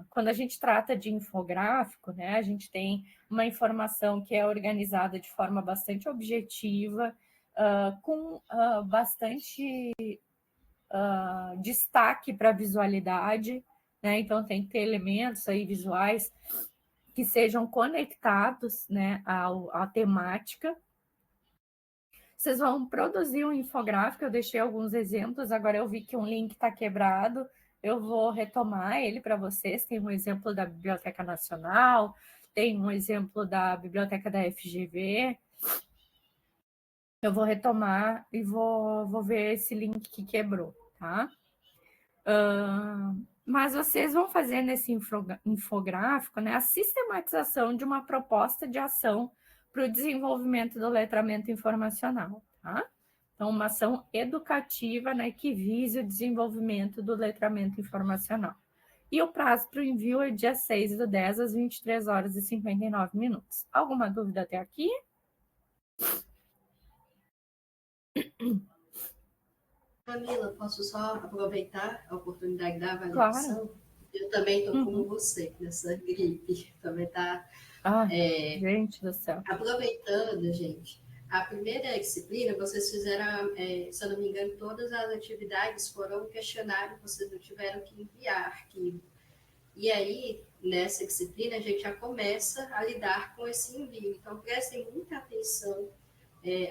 quando a gente trata de infográfico, né, a gente tem uma informação que é organizada de forma bastante objetiva, com bastante destaque para a visualidade, né? Então, tem que ter elementos aí visuais que sejam conectados, né, à temática. Vocês vão produzir um infográfico, eu deixei alguns exemplos, agora eu vi que um link está quebrado, eu vou retomar ele para vocês. Tem um exemplo da Biblioteca Nacional, tem um exemplo da Biblioteca da FGV. Eu vou retomar e vou ver esse link que quebrou, tá? Mas vocês vão fazer nesse infográfico, né, a sistematização de uma proposta de ação para o desenvolvimento do letramento informacional, tá? Então, uma ação educativa, né, que vise o desenvolvimento do letramento informacional. E o prazo para o envio é dia 6/10, às 23h59. Alguma dúvida até aqui? Camila, posso só aproveitar a oportunidade da avaliação? Claro. Eu também estou como você, nessa gripe. Também está... gente do céu. Aproveitando, gente, a primeira disciplina, vocês fizeram, se eu não me engano, todas as atividades foram um questionário, vocês não tiveram que enviar arquivo. E aí, nessa disciplina, a gente já começa a lidar com esse envio. Então, prestem muita atenção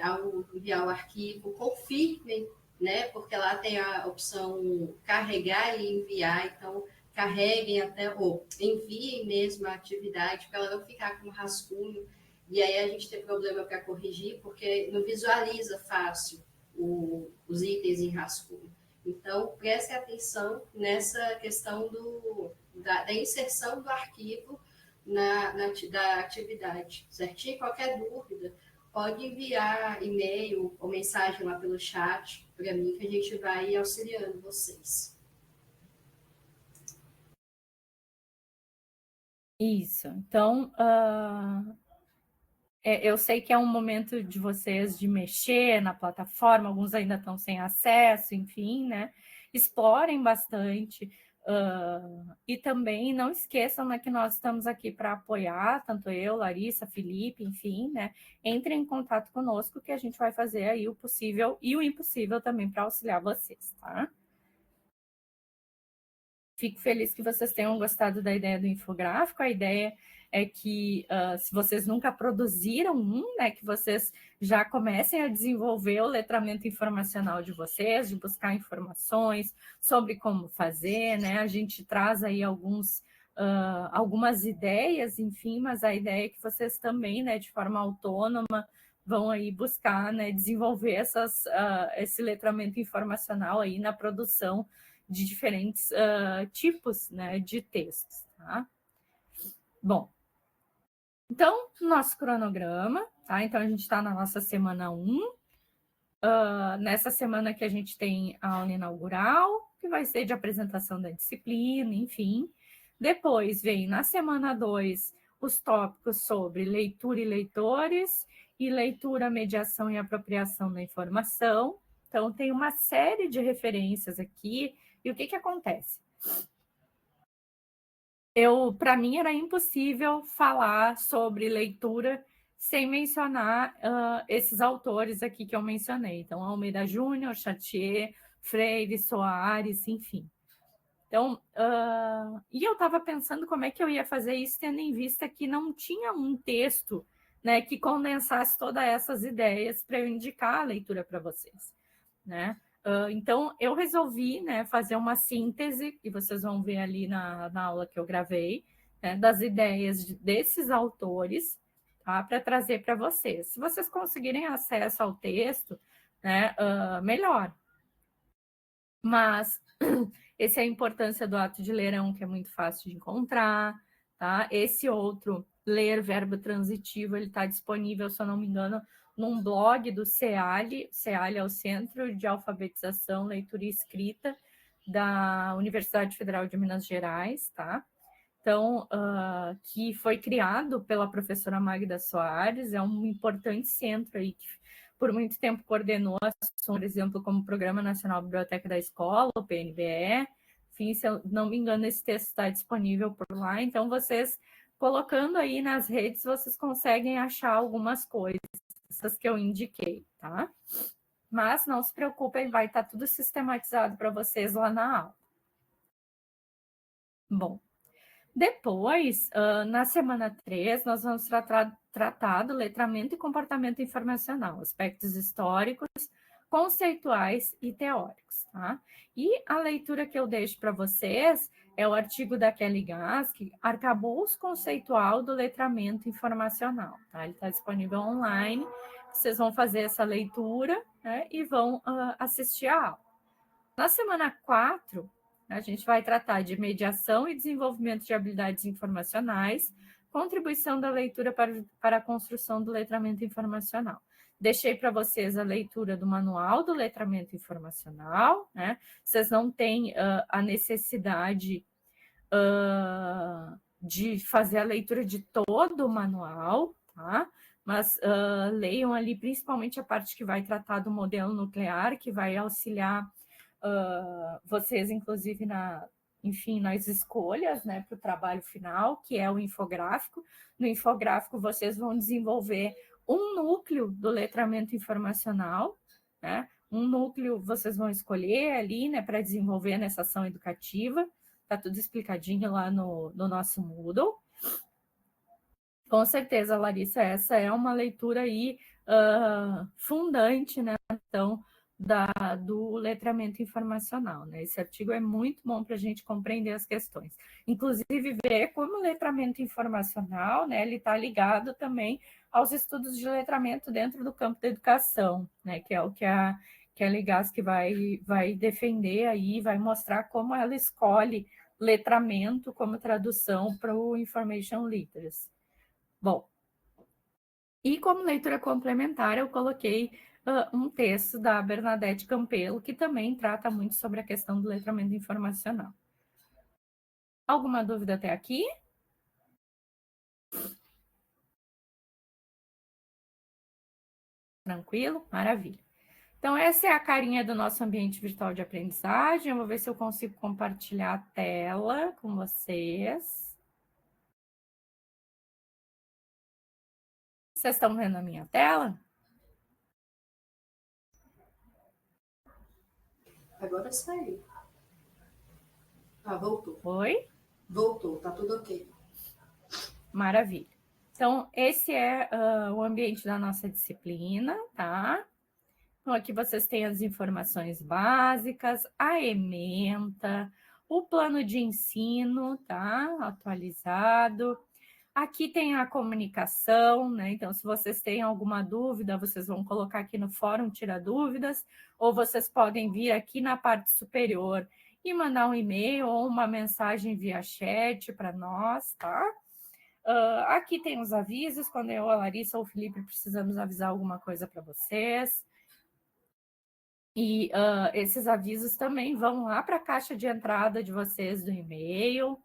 ao enviar o arquivo, confirmem, né? Porque lá tem a opção carregar e enviar, então carreguem até, ou enviem mesmo a atividade, para ela não ficar com rascunho, e aí a gente tem problema para corrigir, porque não visualiza fácil os itens em rascunho. Então, prestem atenção nessa questão da inserção do arquivo da atividade, certinho? Qualquer dúvida, pode enviar e-mail ou mensagem lá pelo chat para mim, que a gente vai auxiliando vocês. Isso. Então, eu sei que é um momento de vocês de mexer na plataforma, alguns ainda estão sem acesso, enfim, né? Explorem bastante. E também não esqueçam, né, que nós estamos aqui para apoiar, tanto eu, Larissa, Felipe, enfim, né? Entrem em contato conosco que a gente vai fazer aí o possível e o impossível também para auxiliar vocês, tá? Fico feliz que vocês tenham gostado da ideia do infográfico. A ideia é que, se vocês nunca produziram um, né, que vocês já comecem a desenvolver o letramento informacional de vocês, de buscar informações sobre como fazer, né? A gente traz aí algumas ideias, enfim, mas a ideia é que vocês também, né, de forma autônoma, vão aí buscar, né, desenvolver esse letramento informacional aí na produção de diferentes tipos, né, de textos, tá? Bom, então, nosso cronograma, tá? Então, a gente está na nossa semana 1. Nessa semana que a gente tem a aula inaugural, que vai ser de apresentação da disciplina, enfim. Depois vem, na semana 2, os tópicos sobre leitura e leitores, e leitura, mediação e apropriação da informação. Então, tem uma série de referências aqui. E o que acontece? Para mim, era impossível falar sobre leitura sem mencionar esses autores aqui que eu mencionei. Então, Almeida Júnior, Chartier, Freire, Soares, enfim. Então, e eu estava pensando como é que eu ia fazer isso, tendo em vista que não tinha um texto, né, que condensasse todas essas ideias para eu indicar a leitura para vocês, né? Então, eu resolvi, né, fazer uma síntese, e vocês vão ver ali na aula que eu gravei, né, das ideias desses autores, tá, para trazer para vocês. Se vocês conseguirem acesso ao texto, né, melhor. Mas essa é a importância do ato de lerão, que é muito fácil de encontrar, tá? Esse outro, ler verbo transitivo, ele está disponível, se eu não me engano, num blog do CEALI. CEALI é o Centro de Alfabetização, Leitura e Escrita da Universidade Federal de Minas Gerais, tá? Então, que foi criado pela professora Magda Soares, é um importante centro aí que por muito tempo coordenou por exemplo, como Programa Nacional Biblioteca da Escola, o PNBE. Enfim, se eu não me engano, esse texto está disponível por lá. Então, vocês, colocando aí nas redes, vocês conseguem achar algumas coisas que eu indiquei, tá? Mas não se preocupem, vai estar tudo sistematizado para vocês lá na aula. Bom, depois, na semana 3, nós vamos tratar do letramento e comportamento informacional, aspectos históricos, conceituais e teóricos, tá? E a leitura que eu deixo para vocês é o artigo da Kelly Gask, Arcabouço Conceitual do Letramento Informacional, tá? Ele está disponível online, vocês vão fazer essa leitura, né, e vão assistir a aula. Na semana 4, a gente vai tratar de mediação e desenvolvimento de habilidades informacionais, contribuição da leitura para a construção do letramento informacional. Deixei para vocês a leitura do manual do letramento informacional, né? Vocês não têm a necessidade de fazer a leitura de todo o manual, tá? Mas leiam ali principalmente a parte que vai tratar do modelo nuclear, que vai auxiliar vocês, inclusive, nas escolhas, né, para o trabalho final, que é o infográfico. No infográfico, vocês vão desenvolver um núcleo do letramento informacional, né? Um núcleo vocês vão escolher ali, né, para desenvolver nessa ação educativa. Está tudo explicadinho lá no nosso Moodle. Com certeza, Larissa, essa é uma leitura aí fundante, né? Então, do letramento informacional, né? Esse artigo é muito bom para a gente compreender as questões. Inclusive, ver como o letramento informacional, né, ele está ligado também aos estudos de letramento dentro do campo da educação, né? Que é o que a Kelly Gask vai defender aí, vai mostrar como ela escolhe letramento como tradução para o Information Literacy. Bom, e como leitura complementar, eu coloquei um texto da Bernadette Campelo, que também trata muito sobre a questão do letramento informacional. Alguma dúvida até aqui? Tranquilo? Maravilha. Então, essa é a carinha do nosso ambiente virtual de aprendizagem. Eu vou ver se eu consigo compartilhar a tela com vocês. Vocês estão vendo a minha tela? Agora saiu. Ah, voltou. Oi? Voltou, tá tudo ok. Maravilha. Então, esse é o ambiente da nossa disciplina, tá? Então, aqui vocês têm as informações básicas, a ementa, o plano de ensino, tá? Atualizado. Aqui tem a comunicação, né? Então, se vocês têm alguma dúvida, vocês vão colocar aqui no fórum Tira Dúvidas, ou vocês podem vir aqui na parte superior e mandar um e-mail ou uma mensagem via chat para nós, tá? Aqui tem os avisos, quando eu, a Larissa ou o Felipe precisamos avisar alguma coisa para vocês. E esses avisos também vão lá para a caixa de entrada de vocês do e-mail.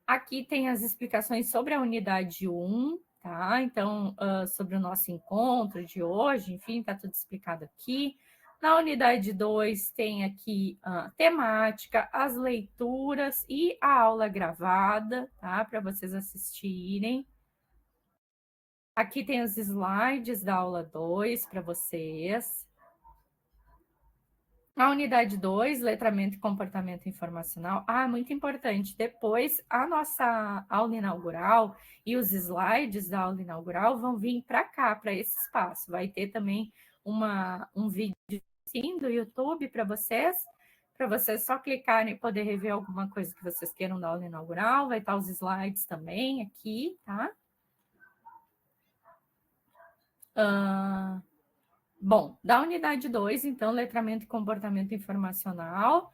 Aqui tem as explicações sobre a unidade 1, tá? Então, sobre o nosso encontro de hoje, enfim, está tudo explicado aqui. Na unidade 2 tem aqui a temática, as leituras e a aula gravada, tá? Para vocês assistirem. Aqui tem os slides da aula 2 para vocês. A unidade 2, letramento e comportamento informacional. Muito importante. Depois, a nossa aula inaugural e os slides da aula inaugural vão vir para cá, para esse espaço. Vai ter também um vídeo sim, do YouTube para vocês só clicarem e poder rever alguma coisa que vocês queiram da aula inaugural. Vai estar os slides também aqui, tá? Bom, da unidade 2, então, letramento e comportamento informacional.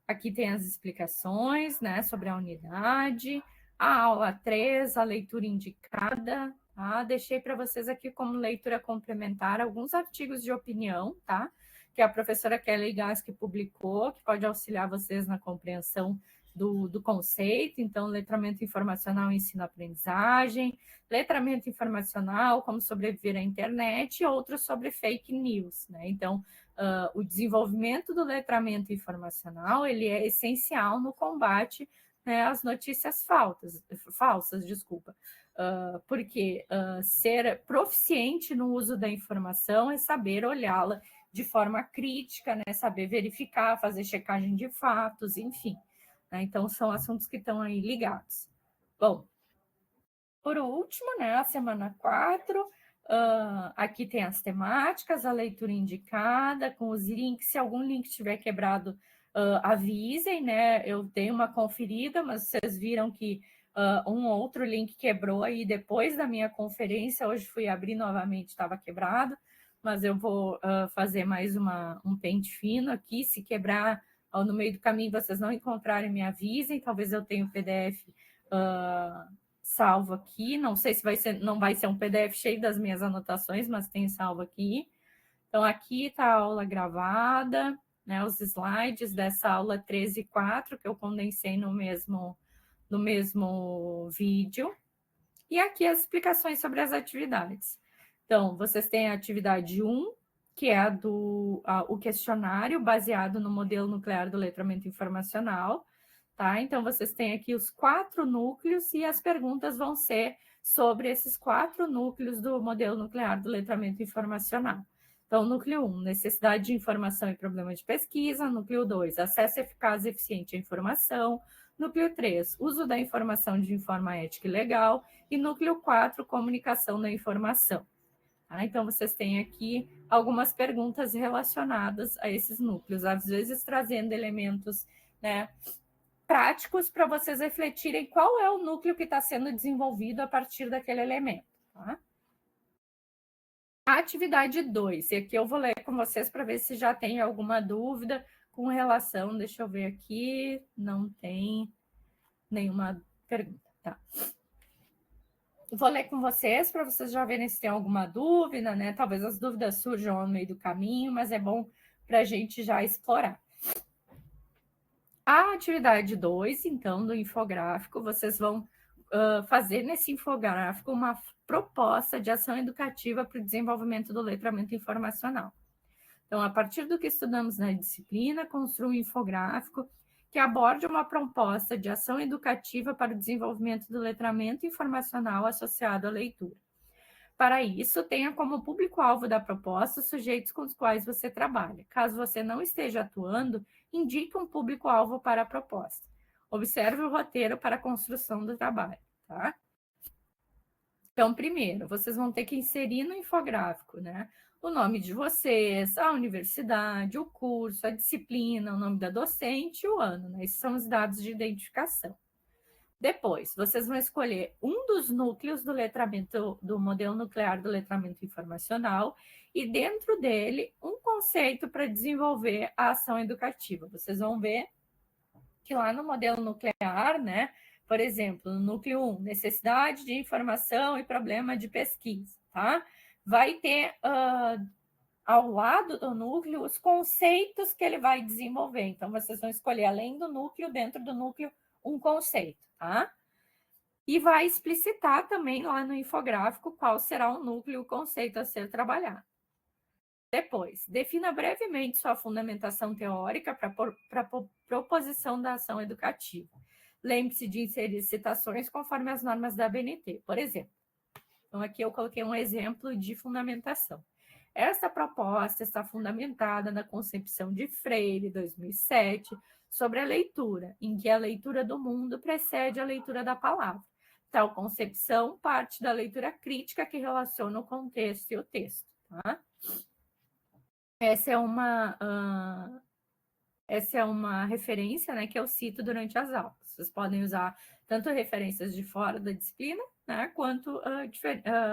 Aqui tem as explicações, né, sobre a unidade. A aula 3, a leitura indicada, tá? Deixei para vocês aqui como leitura complementar alguns artigos de opinião, tá? Que a professora Kelly Gask publicou, que pode auxiliar vocês na compreensão do conceito. Então, letramento informacional, ensino-aprendizagem, letramento informacional, como sobreviver à internet, e outros sobre fake news, né? Então, o desenvolvimento do letramento informacional, ele é essencial no combate, né, às notícias falsas, porque ser proficiente no uso da informação é saber olhá-la de forma crítica, né, saber verificar, fazer checagem de fatos, enfim. Né? Então, são assuntos que estão aí ligados. Bom, por último, né, a semana 4, aqui tem as temáticas, a leitura indicada, com os links. Se algum link estiver quebrado, avisem, né? Eu dei uma conferida, mas vocês viram que um outro link quebrou aí depois da minha conferência. Hoje fui abrir novamente, estava quebrado, mas eu vou fazer mais um pente fino aqui. Se quebrar no meio do caminho, vocês não encontrarem, me avisem. Talvez eu tenha o PDF salvo aqui. Não sei se não vai ser um PDF cheio das minhas anotações, mas tem salvo aqui. Então, aqui está a aula gravada, né, os slides dessa aula 13 e 4, que eu condensei no mesmo vídeo. E aqui as explicações sobre as atividades. Então, vocês têm a atividade 1, que é o questionário baseado no modelo nuclear do letramento informacional. Tá? Então, vocês têm aqui os 4 núcleos e as perguntas vão ser sobre esses 4 núcleos do modelo nuclear do letramento informacional. Então, núcleo 1, necessidade de informação e problema de pesquisa. Núcleo 2, acesso eficaz e eficiente à informação. Núcleo 3, uso da informação de forma ética e legal. E núcleo 4, comunicação da informação. Tá? Então, vocês têm aqui algumas perguntas relacionadas a esses núcleos, às vezes trazendo elementos, né, práticos para vocês refletirem qual é o núcleo que está sendo desenvolvido a partir daquele elemento. Tá? A atividade 2, e aqui eu vou ler com vocês para ver se já tem alguma dúvida com relação, deixa eu ver aqui, não tem nenhuma pergunta. Tá? Vou ler com vocês para vocês já verem se tem alguma dúvida, né? Talvez as dúvidas surjam ao meio do caminho, mas é bom para a gente já explorar. A atividade 2, então, do infográfico, vocês vão fazer nesse infográfico uma proposta de ação educativa para o desenvolvimento do letramento informacional. Então, a partir do que estudamos na disciplina, construa um infográfico que aborde uma proposta de ação educativa para o desenvolvimento do letramento informacional associado à leitura. Para isso, tenha como público-alvo da proposta os sujeitos com os quais você trabalha. Caso você não esteja atuando, indique um público-alvo para a proposta. Observe o roteiro para a construção do trabalho, tá? Então, primeiro, vocês vão ter que inserir no infográfico, né? O nome de vocês, a universidade, o curso, a disciplina, o nome da docente e o ano, né? Esses são os dados de identificação. Depois, vocês vão escolher um dos núcleos do letramento, do modelo nuclear do letramento informacional, e dentro dele, um conceito para desenvolver a ação educativa. Vocês vão ver que lá no modelo nuclear, né, por exemplo, no núcleo 1, necessidade de informação e problema de pesquisa, tá? Vai ter ao lado do núcleo os conceitos que ele vai desenvolver. Então, vocês vão escolher, além do núcleo, dentro do núcleo, um conceito, tá? E vai explicitar também lá no infográfico qual será o núcleo, o conceito a ser trabalhado. Depois, defina brevemente sua fundamentação teórica para a proposição da ação educativa. Lembre-se de inserir citações conforme as normas da ABNT, por exemplo. Então, aqui eu coloquei um exemplo de fundamentação. Esta proposta está fundamentada na concepção de Freire, 2007, sobre a leitura, em que a leitura do mundo precede a leitura da palavra. Tal concepção parte da leitura crítica que relaciona o contexto e o texto, tá? Essa é uma referência, né, que eu cito durante as aulas. Vocês podem usar tanto referências de fora da disciplina, né, quanto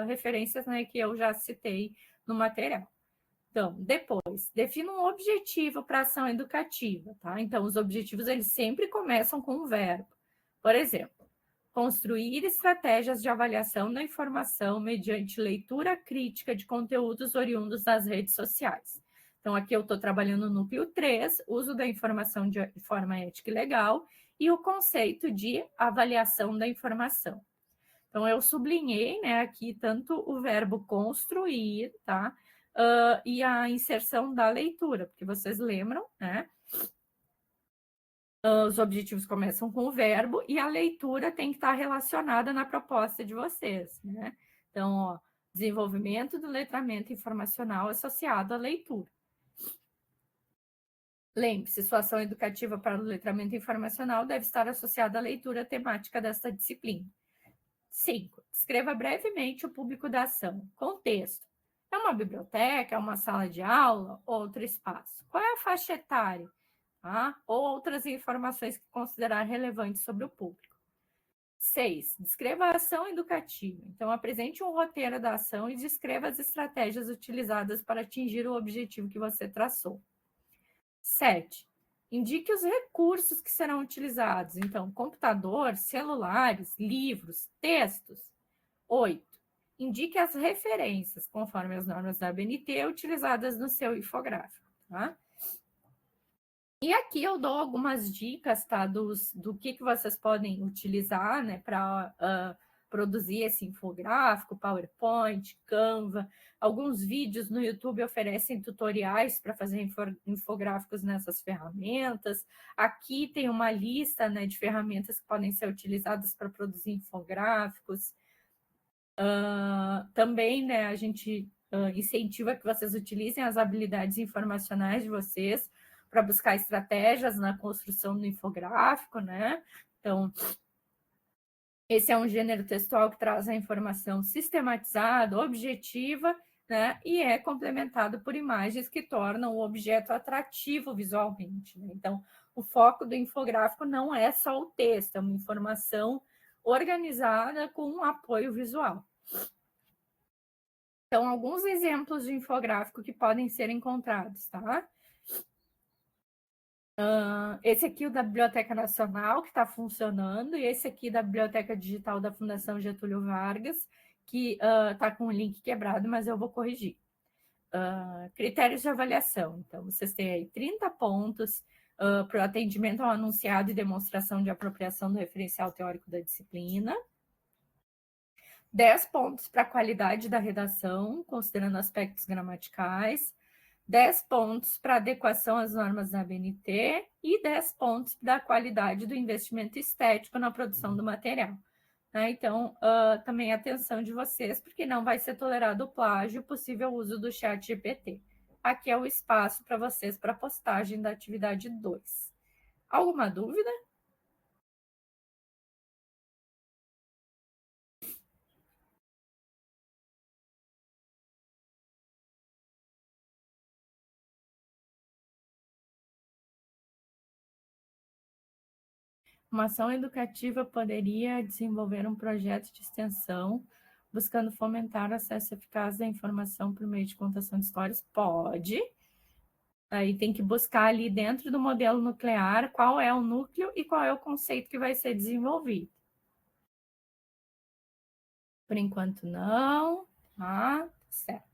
referências, né, que eu já citei no material. Então, depois, defina um objetivo para a ação educativa, tá? Então, os objetivos, eles sempre começam com um verbo. Por exemplo, construir estratégias de avaliação da informação mediante leitura crítica de conteúdos oriundos das redes sociais. Então, aqui eu estou trabalhando no núcleo 3, uso da informação de forma ética e legal, e o conceito de avaliação da informação. Então, eu sublinhei, né, aqui tanto o verbo construir, tá? E a inserção da leitura, porque vocês lembram, né? Os objetivos começam com o verbo e a leitura tem que estar relacionada na proposta de vocês, né? Então, ó, desenvolvimento do letramento informacional associado à leitura. Lembre-se, sua ação educativa para o letramento informacional deve estar associada à leitura temática desta disciplina. 5. Descreva brevemente o público da ação. Contexto. É uma biblioteca, é uma sala de aula, outro espaço? Qual é a faixa etária? Tá? Ou outras informações que considerar relevantes sobre o público. 6. Descreva a ação educativa. Então, apresente um roteiro da ação e descreva as estratégias utilizadas para atingir o objetivo que você traçou. 7. Indique os recursos que serão utilizados. Então, computador, celulares, livros, textos. 8. Indique as referências, conforme as normas da ABNT, utilizadas no seu infográfico, tá? E aqui eu dou algumas dicas, tá, do que vocês podem utilizar, né, para produzir esse infográfico, PowerPoint, Canva. Alguns vídeos no YouTube oferecem tutoriais para fazer infográficos nessas ferramentas. Aqui tem uma lista, né, de ferramentas que podem ser utilizadas para produzir infográficos. Também, né, a gente incentiva que vocês utilizem as habilidades informacionais de vocês para buscar estratégias na construção do infográfico, né? Então, esse é um gênero textual que traz a informação sistematizada, objetiva, né? E é complementado por imagens que tornam o objeto atrativo visualmente, né? Então, o foco do infográfico não é só o texto, é uma informação organizada com um apoio visual. Então, alguns exemplos de infográfico que podem ser encontrados, tá? Esse aqui é o da Biblioteca Nacional, que está funcionando, e esse aqui da Biblioteca Digital da Fundação Getúlio Vargas, que está com o link quebrado, mas eu vou corrigir. Critérios de avaliação. Então, vocês têm aí 30 pontos para o atendimento ao anunciado e demonstração de apropriação do referencial teórico da disciplina. 10 pontos para a qualidade da redação, considerando aspectos gramaticais. 10 pontos para adequação às normas da ABNT e 10 pontos da qualidade do investimento estético na produção do material. Né? Então, também atenção de vocês, porque não vai ser tolerado o plágio, possível uso do chat GPT. Aqui é o espaço para vocês para postagem da atividade 2. Alguma dúvida? Uma ação educativa poderia desenvolver um projeto de extensão buscando fomentar o acesso eficaz à informação por meio de contação de histórias? Pode. Aí tem que buscar ali dentro do modelo nuclear qual é o núcleo e qual é o conceito que vai ser desenvolvido. Por enquanto, não. Tá certo.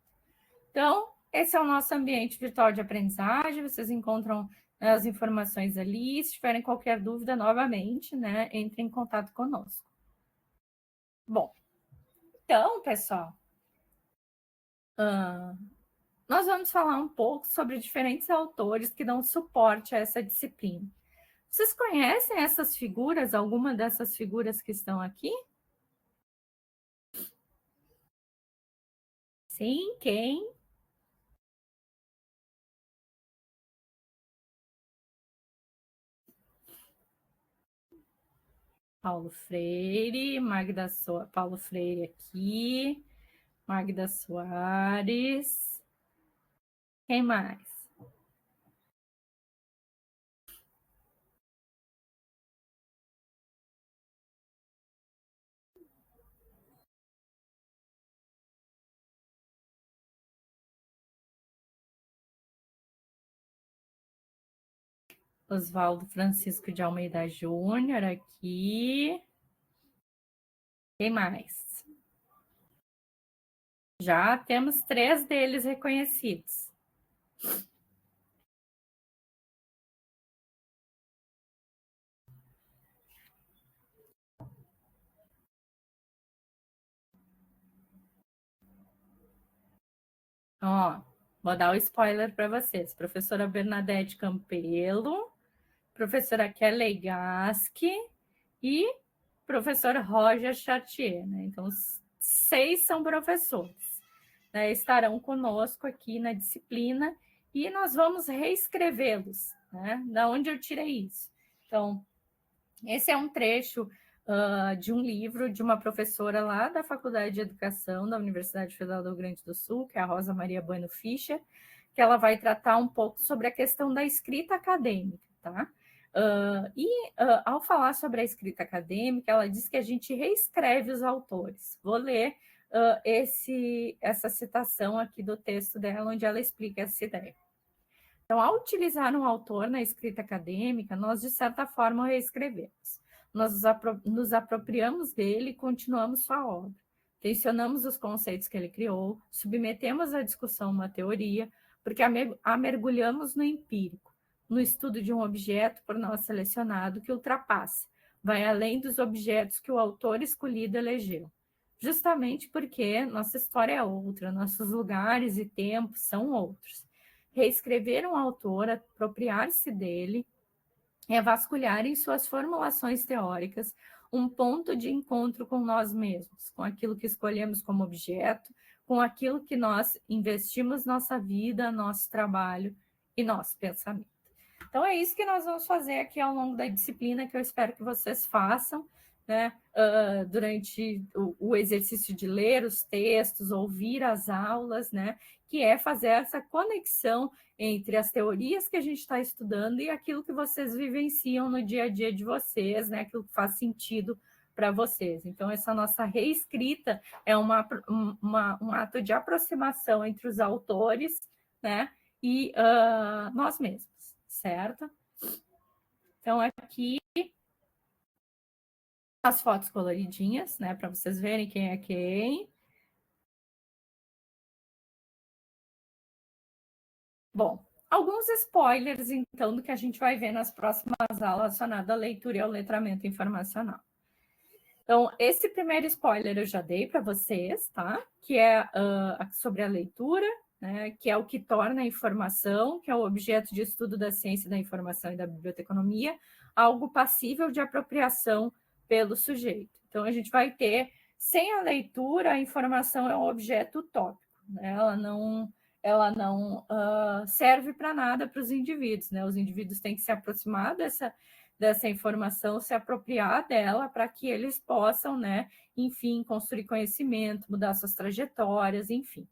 Então, esse é o nosso ambiente virtual de aprendizagem. Vocês encontram as informações ali. Se tiverem qualquer dúvida, novamente, né, entre em contato conosco. Bom, então, pessoal, nós vamos falar um pouco sobre diferentes autores que dão suporte a essa disciplina. Vocês conhecem essas figuras, alguma dessas figuras que estão aqui? Sim, quem? Paulo Freire, Paulo Freire aqui, Magda Soares. Quem mais? Oswaldo Francisco de Almeida Júnior aqui. Quem mais? Já temos 3 deles reconhecidos. Ó, vou dar o spoiler para vocês. Professora Bernadette Campelo, professora Kelly Gaski e professor Roger Chartier. Né? Então, 6 são professores. Né? Estarão conosco aqui na disciplina e nós vamos reescrevê-los. Né? Da onde eu tirei isso? Então, esse é um trecho de um livro de uma professora lá da Faculdade de Educação da Universidade Federal do Rio Grande do Sul, que é a Rosa Maria Bueno Fischer, que ela vai tratar um pouco sobre a questão da escrita acadêmica, tá? Ao falar sobre a escrita acadêmica, ela diz que a gente reescreve os autores. Vou ler essa citação aqui do texto dela, onde ela explica essa ideia. Então, ao utilizar um autor na escrita acadêmica, nós, de certa forma, o reescrevemos. Nós nos apropriamos dele e continuamos sua obra. Tensionamos os conceitos que ele criou, submetemos à discussão uma teoria, porque a mergulhamos no empírico, no estudo de um objeto por nós selecionado que ultrapassa, vai além dos objetos que o autor escolhido elegeu. Justamente porque nossa história é outra, nossos lugares e tempos são outros. Reescrever um autor, apropriar-se dele, é vasculhar em suas formulações teóricas um ponto de encontro com nós mesmos, com aquilo que escolhemos como objeto, com aquilo que nós investimos nossa vida, nosso trabalho e nosso pensamento. Então, é isso que nós vamos fazer aqui ao longo da disciplina, que eu espero que vocês façam, né, durante o exercício de ler os textos, ouvir as aulas, né, que é fazer essa conexão entre as teorias que a gente está estudando e aquilo que vocês vivenciam no dia a dia de vocês, né, aquilo que faz sentido para vocês. Então, essa nossa reescrita é um ato de aproximação entre os autores, né, e nós mesmos, certo? Então, aqui as fotos coloridinhas, né, para vocês verem quem é quem. Bom, alguns spoilers, então, do que a gente vai ver nas próximas aulas relacionadas à leitura e ao letramento informacional. Então, esse primeiro spoiler eu já dei para vocês, tá? Que é sobre a leitura, né, que é o que torna a informação, que é o objeto de estudo da ciência da informação e da biblioteconomia, algo passível de apropriação pelo sujeito. Então, a gente vai ter, sem a leitura, a informação é um objeto utópico, né? Ela não serve para nada para os indivíduos, né? Os indivíduos têm que se aproximar dessa informação, se apropriar dela para que eles possam, né, enfim, construir conhecimento, mudar suas trajetórias, enfim.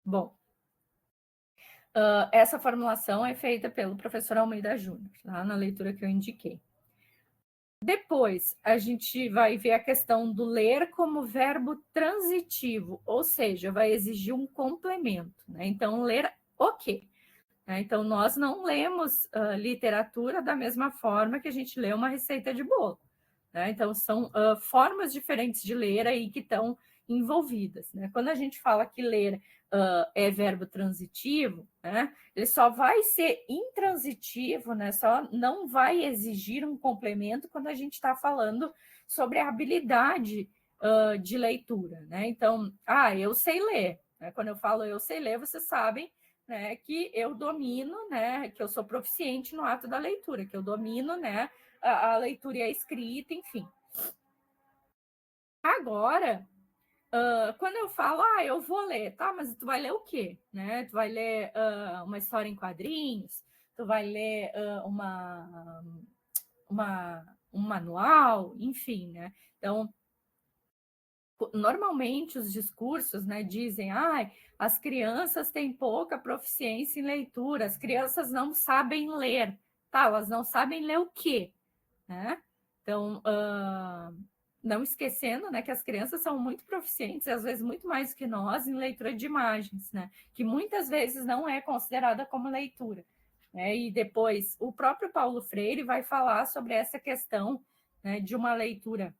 Bom, essa formulação é feita pelo professor Almeida Júnior, lá na leitura que eu indiquei. Depois, a gente vai ver a questão do ler como verbo transitivo, ou seja, vai exigir um complemento, né? Então, ler o quê? Então, nós não lemos literatura da mesma forma que a gente lê uma receita de bolo, né? Então, são formas diferentes de ler aí que estão envolvidas, né? Quando a gente fala que ler é verbo transitivo, né? Ele só vai ser intransitivo, né? Só não vai exigir um complemento quando a gente está falando sobre a habilidade de leitura, né? Então, eu sei ler, né? Quando eu falo eu sei ler, vocês sabem, né, que eu domino, né, que eu sou proficiente no ato da leitura, que eu domino, né, a leitura e a escrita, enfim. Agora, quando eu falo, eu vou ler, tá, mas tu vai ler o quê? Né? Tu vai ler uma história em quadrinhos? Tu vai ler um manual? Enfim, né? Então, normalmente os discursos, né, dizem, as crianças têm pouca proficiência em leitura, as crianças não sabem ler, tá, elas não sabem ler o quê, né? Então, não esquecendo, né, que as crianças são muito proficientes, às vezes muito mais que nós, em leitura de imagens, né, que muitas vezes não é considerada como leitura, né? E depois o próprio Paulo Freire vai falar sobre essa questão, né, de uma leitura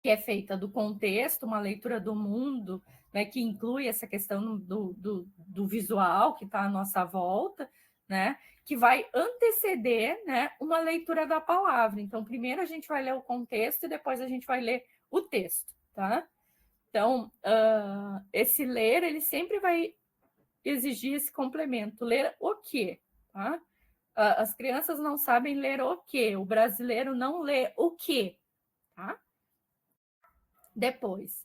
que é feita do contexto, uma leitura do mundo, né, que inclui essa questão do visual que está à nossa volta, né, que vai anteceder, né, uma leitura da palavra. Então, primeiro a gente vai ler o contexto e depois a gente vai ler o texto, tá? Então, esse ler, ele sempre vai exigir esse complemento. Ler o quê? Tá? As crianças não sabem ler o quê? O brasileiro não lê o quê? Tá? Depois,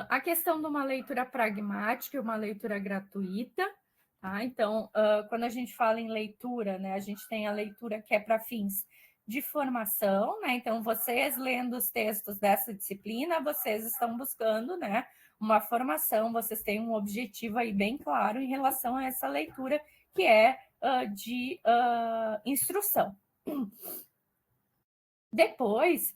a questão de uma leitura pragmática e uma leitura gratuita. Tá? Então, quando a gente fala em leitura, né, a gente tem a leitura que é para fins de formação, né? Então, vocês lendo os textos dessa disciplina, vocês estão buscando, né, uma formação, vocês têm um objetivo aí bem claro em relação a essa leitura que é de instrução. Depois,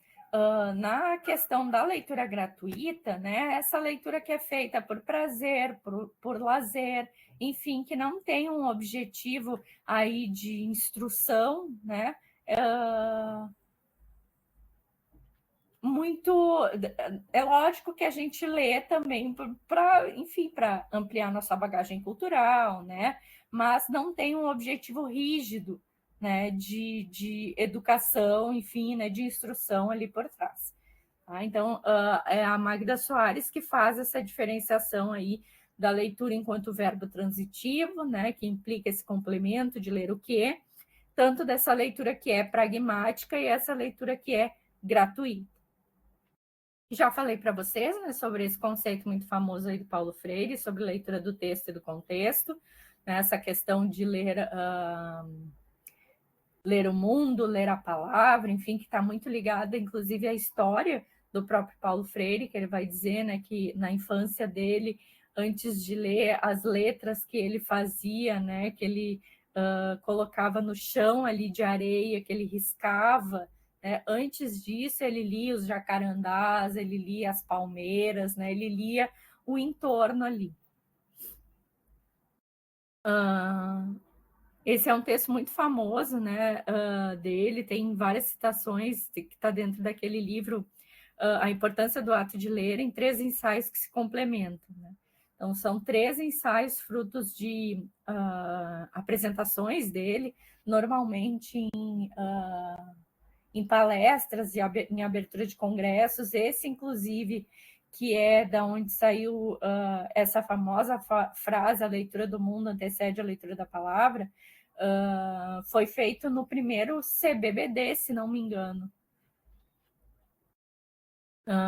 na questão da leitura gratuita, né, essa leitura que é feita por prazer, por lazer, enfim, que não tem um objetivo aí de instrução, né, é lógico que a gente lê também para, enfim, para ampliar nossa bagagem cultural, né, mas não tem um objetivo rígido, né, de educação, enfim, né, de instrução ali por trás. Tá? Então, é a Magda Soares que faz essa diferenciação aí da leitura enquanto verbo transitivo, né, que implica esse complemento de ler o quê, tanto dessa leitura que é pragmática e essa leitura que é gratuita. Já falei para vocês, né, sobre esse conceito muito famoso aí do Paulo Freire, sobre leitura do texto e do contexto, né, essa questão de ler o mundo, ler a palavra, enfim, que está muito ligada, inclusive, à história do próprio Paulo Freire, que ele vai dizer, né, que na infância dele, antes de ler as letras que ele fazia, né, que ele colocava no chão ali de areia, que ele riscava, né, antes disso ele lia os jacarandás, ele lia as palmeiras, né, ele lia o entorno ali. Esse é um texto muito famoso, né, dele, tem várias citações que está dentro daquele livro, A Importância do Ato de Ler, em 3 ensaios que se complementam. Né? Então, são 3 ensaios frutos de apresentações dele, normalmente em palestras, em abertura de congressos, esse, inclusive, que é da onde saiu essa famosa frase, a leitura do mundo antecede a leitura da palavra, foi feito no primeiro CBBD, se não me engano.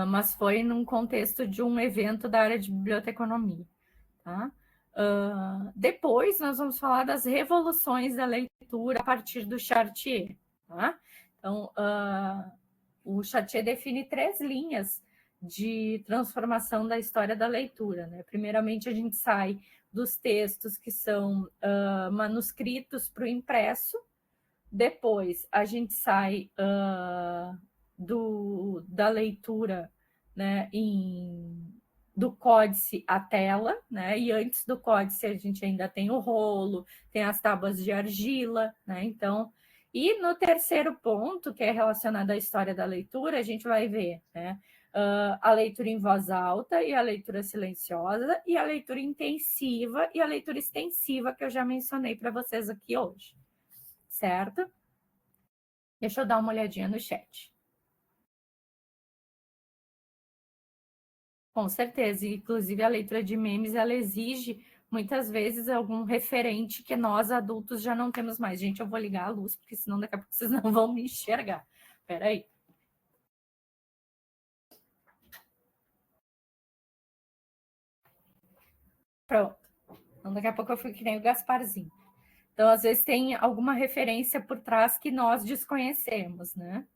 Mas foi num contexto de um evento da área de biblioteconomia. Tá? Depois nós vamos falar das revoluções da leitura a partir do Chartier. Tá? Então, o Chartier define 3 linhas de transformação da história da leitura. Né? Primeiramente, a gente sai dos textos que são manuscritos para o impresso. Depois, a gente sai da leitura, né, do códice à tela, né? E antes do códice a gente ainda tem o rolo, tem as tábuas de argila, né? Então, e no terceiro ponto, que é relacionado à história da leitura, a gente vai ver, né, a leitura em voz alta e a leitura silenciosa e a leitura intensiva e a leitura extensiva, que eu já mencionei para vocês aqui hoje, certo? Deixa eu dar uma olhadinha no chat. Com certeza, inclusive a leitura de memes, ela exige muitas vezes algum referente que nós adultos já não temos mais. Gente, eu vou ligar a luz, porque senão daqui a pouco vocês não vão me enxergar. Espera aí. Pronto. Então daqui a pouco eu fico que nem o Gasparzinho. Então, às vezes tem alguma referência por trás que nós desconhecemos, né?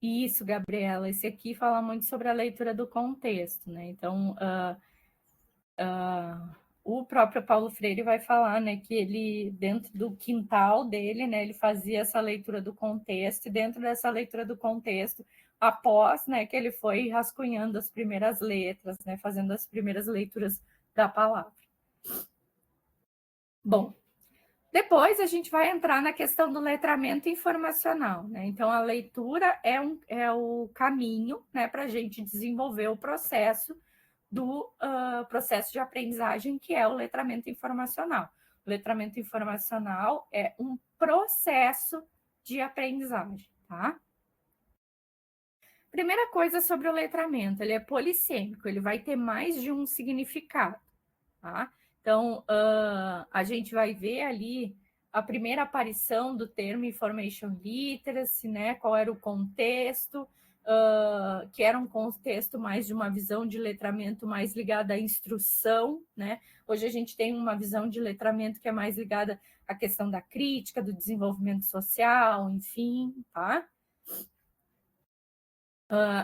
Isso, Gabriela. Esse aqui fala muito sobre a leitura do contexto, né? Então, o próprio Paulo Freire vai falar, né, que ele, dentro do quintal dele, né, ele fazia essa leitura do contexto, e dentro dessa leitura do contexto, após, né, que ele foi rascunhando as primeiras letras, né, fazendo as primeiras leituras da palavra. Bom, depois a gente vai entrar na questão do letramento informacional, né? Então, a leitura é o caminho, né, para a gente desenvolver o processo do processo de aprendizagem, que é o letramento informacional. O letramento informacional é um processo de aprendizagem, tá? Primeira coisa sobre o letramento, ele é polissêmico, ele vai ter mais de um significado, tá? Então, a gente vai ver ali a primeira aparição do termo Information Literacy, né? Qual era o contexto, que era um contexto mais de uma visão de letramento mais ligada à instrução, né? Hoje a gente tem uma visão de letramento que é mais ligada à questão da crítica, do desenvolvimento social, enfim, tá?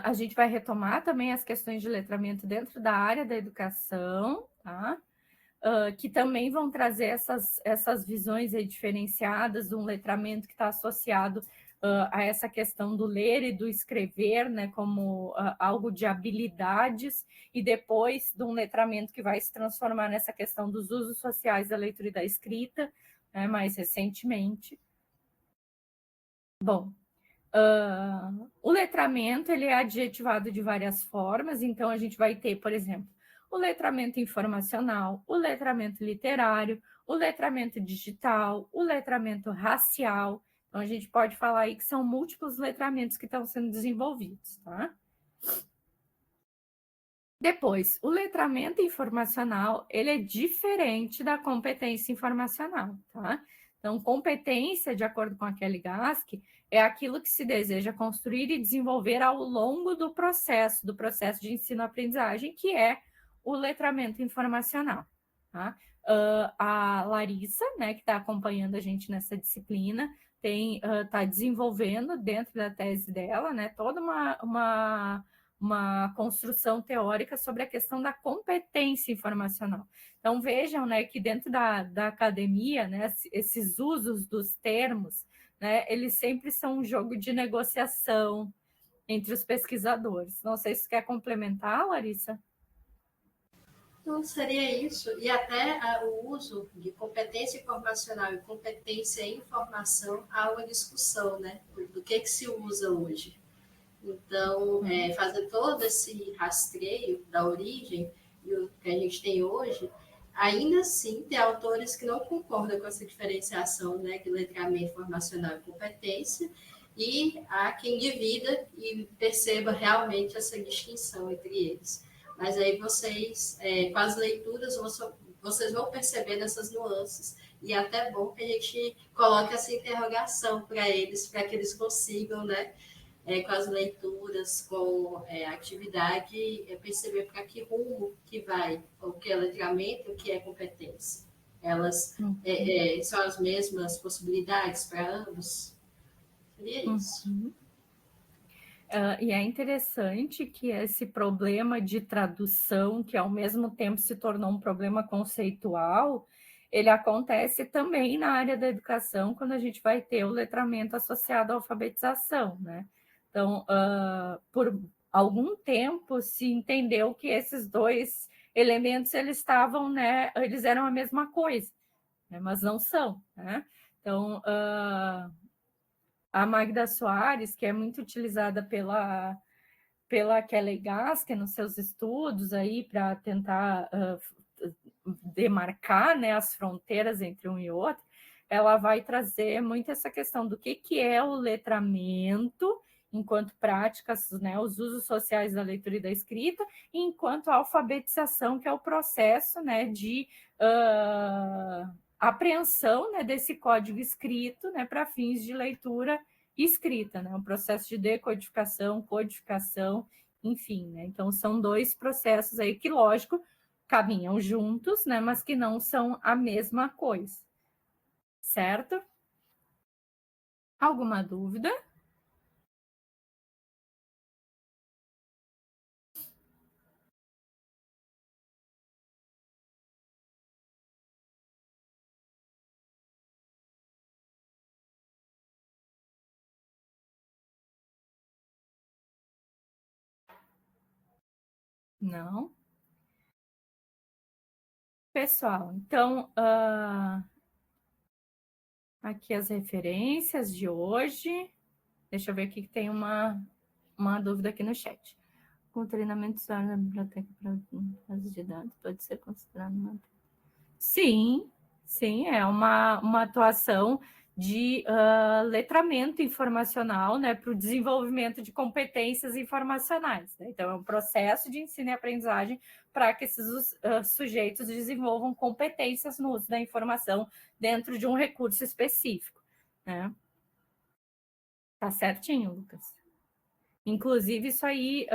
A gente vai retomar também as questões de letramento dentro da área da educação, tá? Que também vão trazer essas visões aí diferenciadas de um letramento que está associado a essa questão do ler e do escrever, né, como algo de habilidades, e depois de um letramento que vai se transformar nessa questão dos usos sociais da leitura e da escrita, né, mais recentemente. Bom, o letramento ele é adjetivado de várias formas, então a gente vai ter, por exemplo, o letramento informacional, o letramento literário, o letramento digital, o letramento racial. Então, a gente pode falar aí que são múltiplos letramentos que estão sendo desenvolvidos, tá? Depois, o letramento informacional, ele é diferente da competência informacional, tá? Então, competência, de acordo com a Kelly Gask, é aquilo que se deseja construir e desenvolver ao longo do processo de ensino-aprendizagem, que é o letramento informacional, tá? A Larissa, né, que está acompanhando a gente nessa disciplina, está desenvolvendo dentro da tese dela, né, toda uma construção teórica sobre a questão da competência informacional. Então, vejam, né, que dentro da academia, né, esses usos dos termos, né, eles sempre são um jogo de negociação entre os pesquisadores. Não sei se quer complementar, Larissa? Não seria isso. E até o uso de competência informacional e competência em informação, há uma discussão, né, do que se usa hoje. Então, fazer todo esse rastreio da origem e o que a gente tem hoje, ainda assim, tem autores que não concordam com essa diferenciação, né, de letramento informacional e competência, e há quem divida e perceba realmente essa distinção entre eles. Mas aí vocês, com as leituras, vocês vão percebendo essas nuances, e é até bom que a gente coloque essa interrogação para eles, para que eles consigam, né, com as leituras, com a atividade, perceber para que rumo que vai, o que é letramento e o que é competência. Elas são as mesmas possibilidades para ambos? Seria isso. E é interessante que esse problema de tradução, que ao mesmo tempo se tornou um problema conceitual, ele acontece também na área da educação, quando a gente vai ter o letramento associado à alfabetização, né? Então, por algum tempo se entendeu que esses dois elementos eles estavam, né? Eles eram a mesma coisa, né, mas não são, né? Então, a Magda Soares, que é muito utilizada pela Kelly Gasker nos seus estudos aí para tentar demarcar, né, as fronteiras entre um e outro, ela vai trazer muito essa questão do que é o letramento enquanto práticas, né, os usos sociais da leitura e da escrita, e enquanto a alfabetização, que é o processo, né, de apreensão, né, desse código escrito, né, para fins de leitura escrita, né, um processo de decodificação, codificação, enfim, né, então são dois processos aí que, lógico, caminham juntos, né, mas que não são a mesma coisa, certo? Alguma dúvida? Não? Pessoal, então, aqui as referências de hoje. Deixa eu ver aqui que tem uma dúvida aqui no chat. Com treinamento usado na biblioteca para bases de dados, pode ser considerado uma... Sim, é uma atuação de letramento informacional, né, para o desenvolvimento de competências informacionais, né? Então, é um processo de ensino e aprendizagem para que esses sujeitos desenvolvam competências no uso da informação dentro de um recurso específico, né? Tá certinho, Lucas. Inclusive, isso aí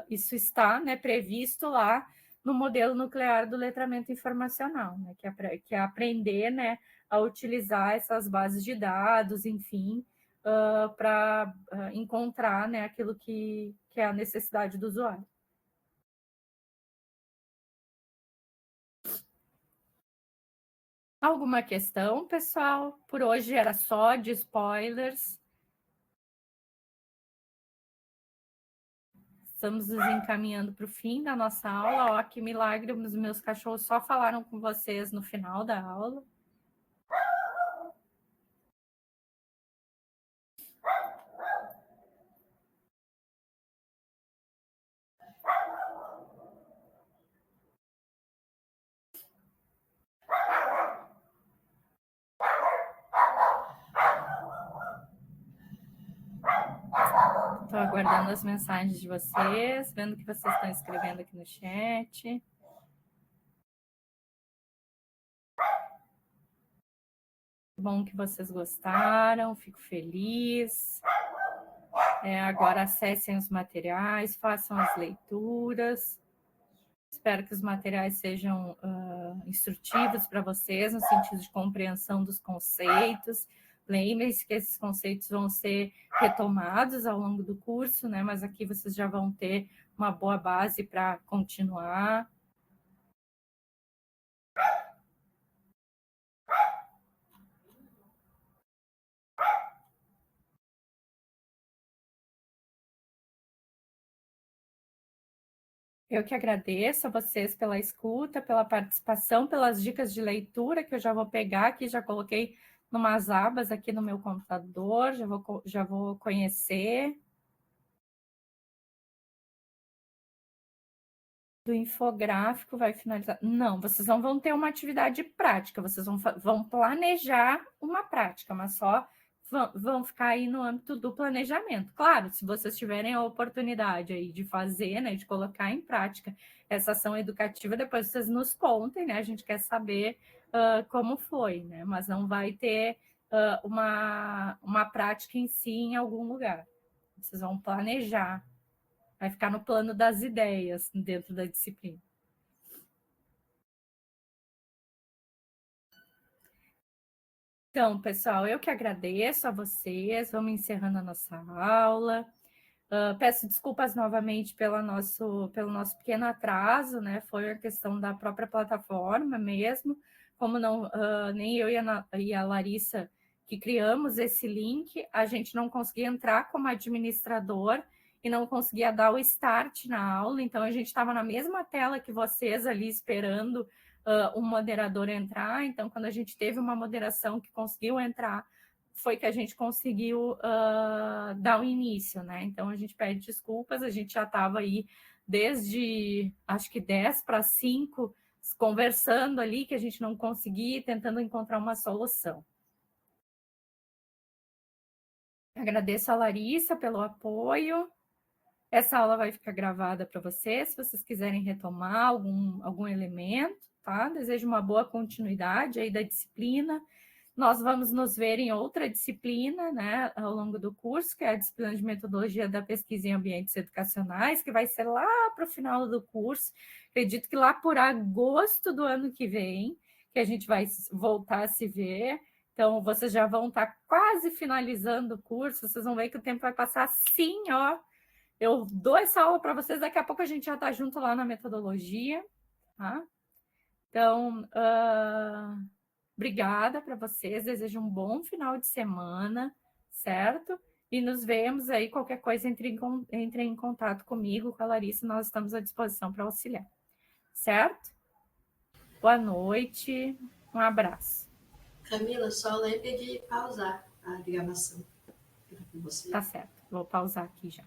isso está, né, previsto lá no modelo nuclear do letramento informacional, né, que é aprender, né, a utilizar essas bases de dados, enfim, para encontrar, né, aquilo que é a necessidade do usuário. Alguma questão, pessoal? Por hoje era só de spoilers. Estamos nos encaminhando para o fim da nossa aula. Ó, que milagre, os meus cachorros só falaram com vocês no final da aula. Estou aguardando as mensagens de vocês, vendo o que vocês estão escrevendo aqui no chat. Bom que vocês gostaram, fico feliz. Agora acessem os materiais, façam as leituras. Espero que os materiais sejam instrutivos para vocês, no sentido de compreensão dos conceitos. Lembrem-se que esses conceitos vão ser retomados ao longo do curso, né? Mas aqui vocês já vão ter uma boa base para continuar. Eu que agradeço a vocês pela escuta, pela participação, pelas dicas de leitura que eu já vou pegar aqui, já coloquei numas abas aqui no meu computador, já vou conhecer. Do infográfico vai finalizar. Não, vocês não vão ter uma atividade prática, vocês vão planejar uma prática, mas só vão ficar aí no âmbito do planejamento. Claro, se vocês tiverem a oportunidade aí de fazer, né, de colocar em prática essa ação educativa, depois vocês nos contem, né? A gente quer saber como foi, né? Mas não vai ter uma prática em si em algum lugar. Vocês vão planejar, vai ficar no plano das ideias dentro da disciplina. Então, pessoal, eu que agradeço a vocês. Vamos encerrando a nossa aula. Peço desculpas novamente pelo nosso pequeno atraso, né? Foi a questão da própria plataforma mesmo. Como não, nem eu e a Larissa que criamos esse link, a gente não conseguia entrar como administrador e não conseguia dar o start na aula. Então, a gente estava na mesma tela que vocês ali esperando um moderador entrar. Então, quando a gente teve uma moderação que conseguiu entrar, foi que a gente conseguiu dar o início, né? Então, a gente pede desculpas, a gente já estava aí desde, acho que 10 para 5, conversando ali, que a gente não conseguia, tentando encontrar uma solução. Agradeço a Larissa pelo apoio. Essa aula vai ficar gravada para vocês, se vocês quiserem retomar algum elemento, tá? Desejo uma boa continuidade aí da disciplina. Nós vamos nos ver em outra disciplina, né, ao longo do curso, que é a disciplina de metodologia da pesquisa em ambientes educacionais, que vai ser lá para o final do curso. Acredito que lá por agosto do ano que vem, que a gente vai voltar a se ver. Então, vocês já vão estar quase finalizando o curso, vocês vão ver que o tempo vai passar assim, ó. Eu dou essa aula para vocês, daqui a pouco a gente já está junto lá na metodologia, tá? Então, obrigada para vocês, desejo um bom final de semana, certo? E nos vemos aí, qualquer coisa, entre em contato comigo, com a Larissa, nós estamos à disposição para auxiliar, certo? Boa noite, um abraço. Camila, só lembre de pausar a gravação. Tá certo, vou pausar aqui já.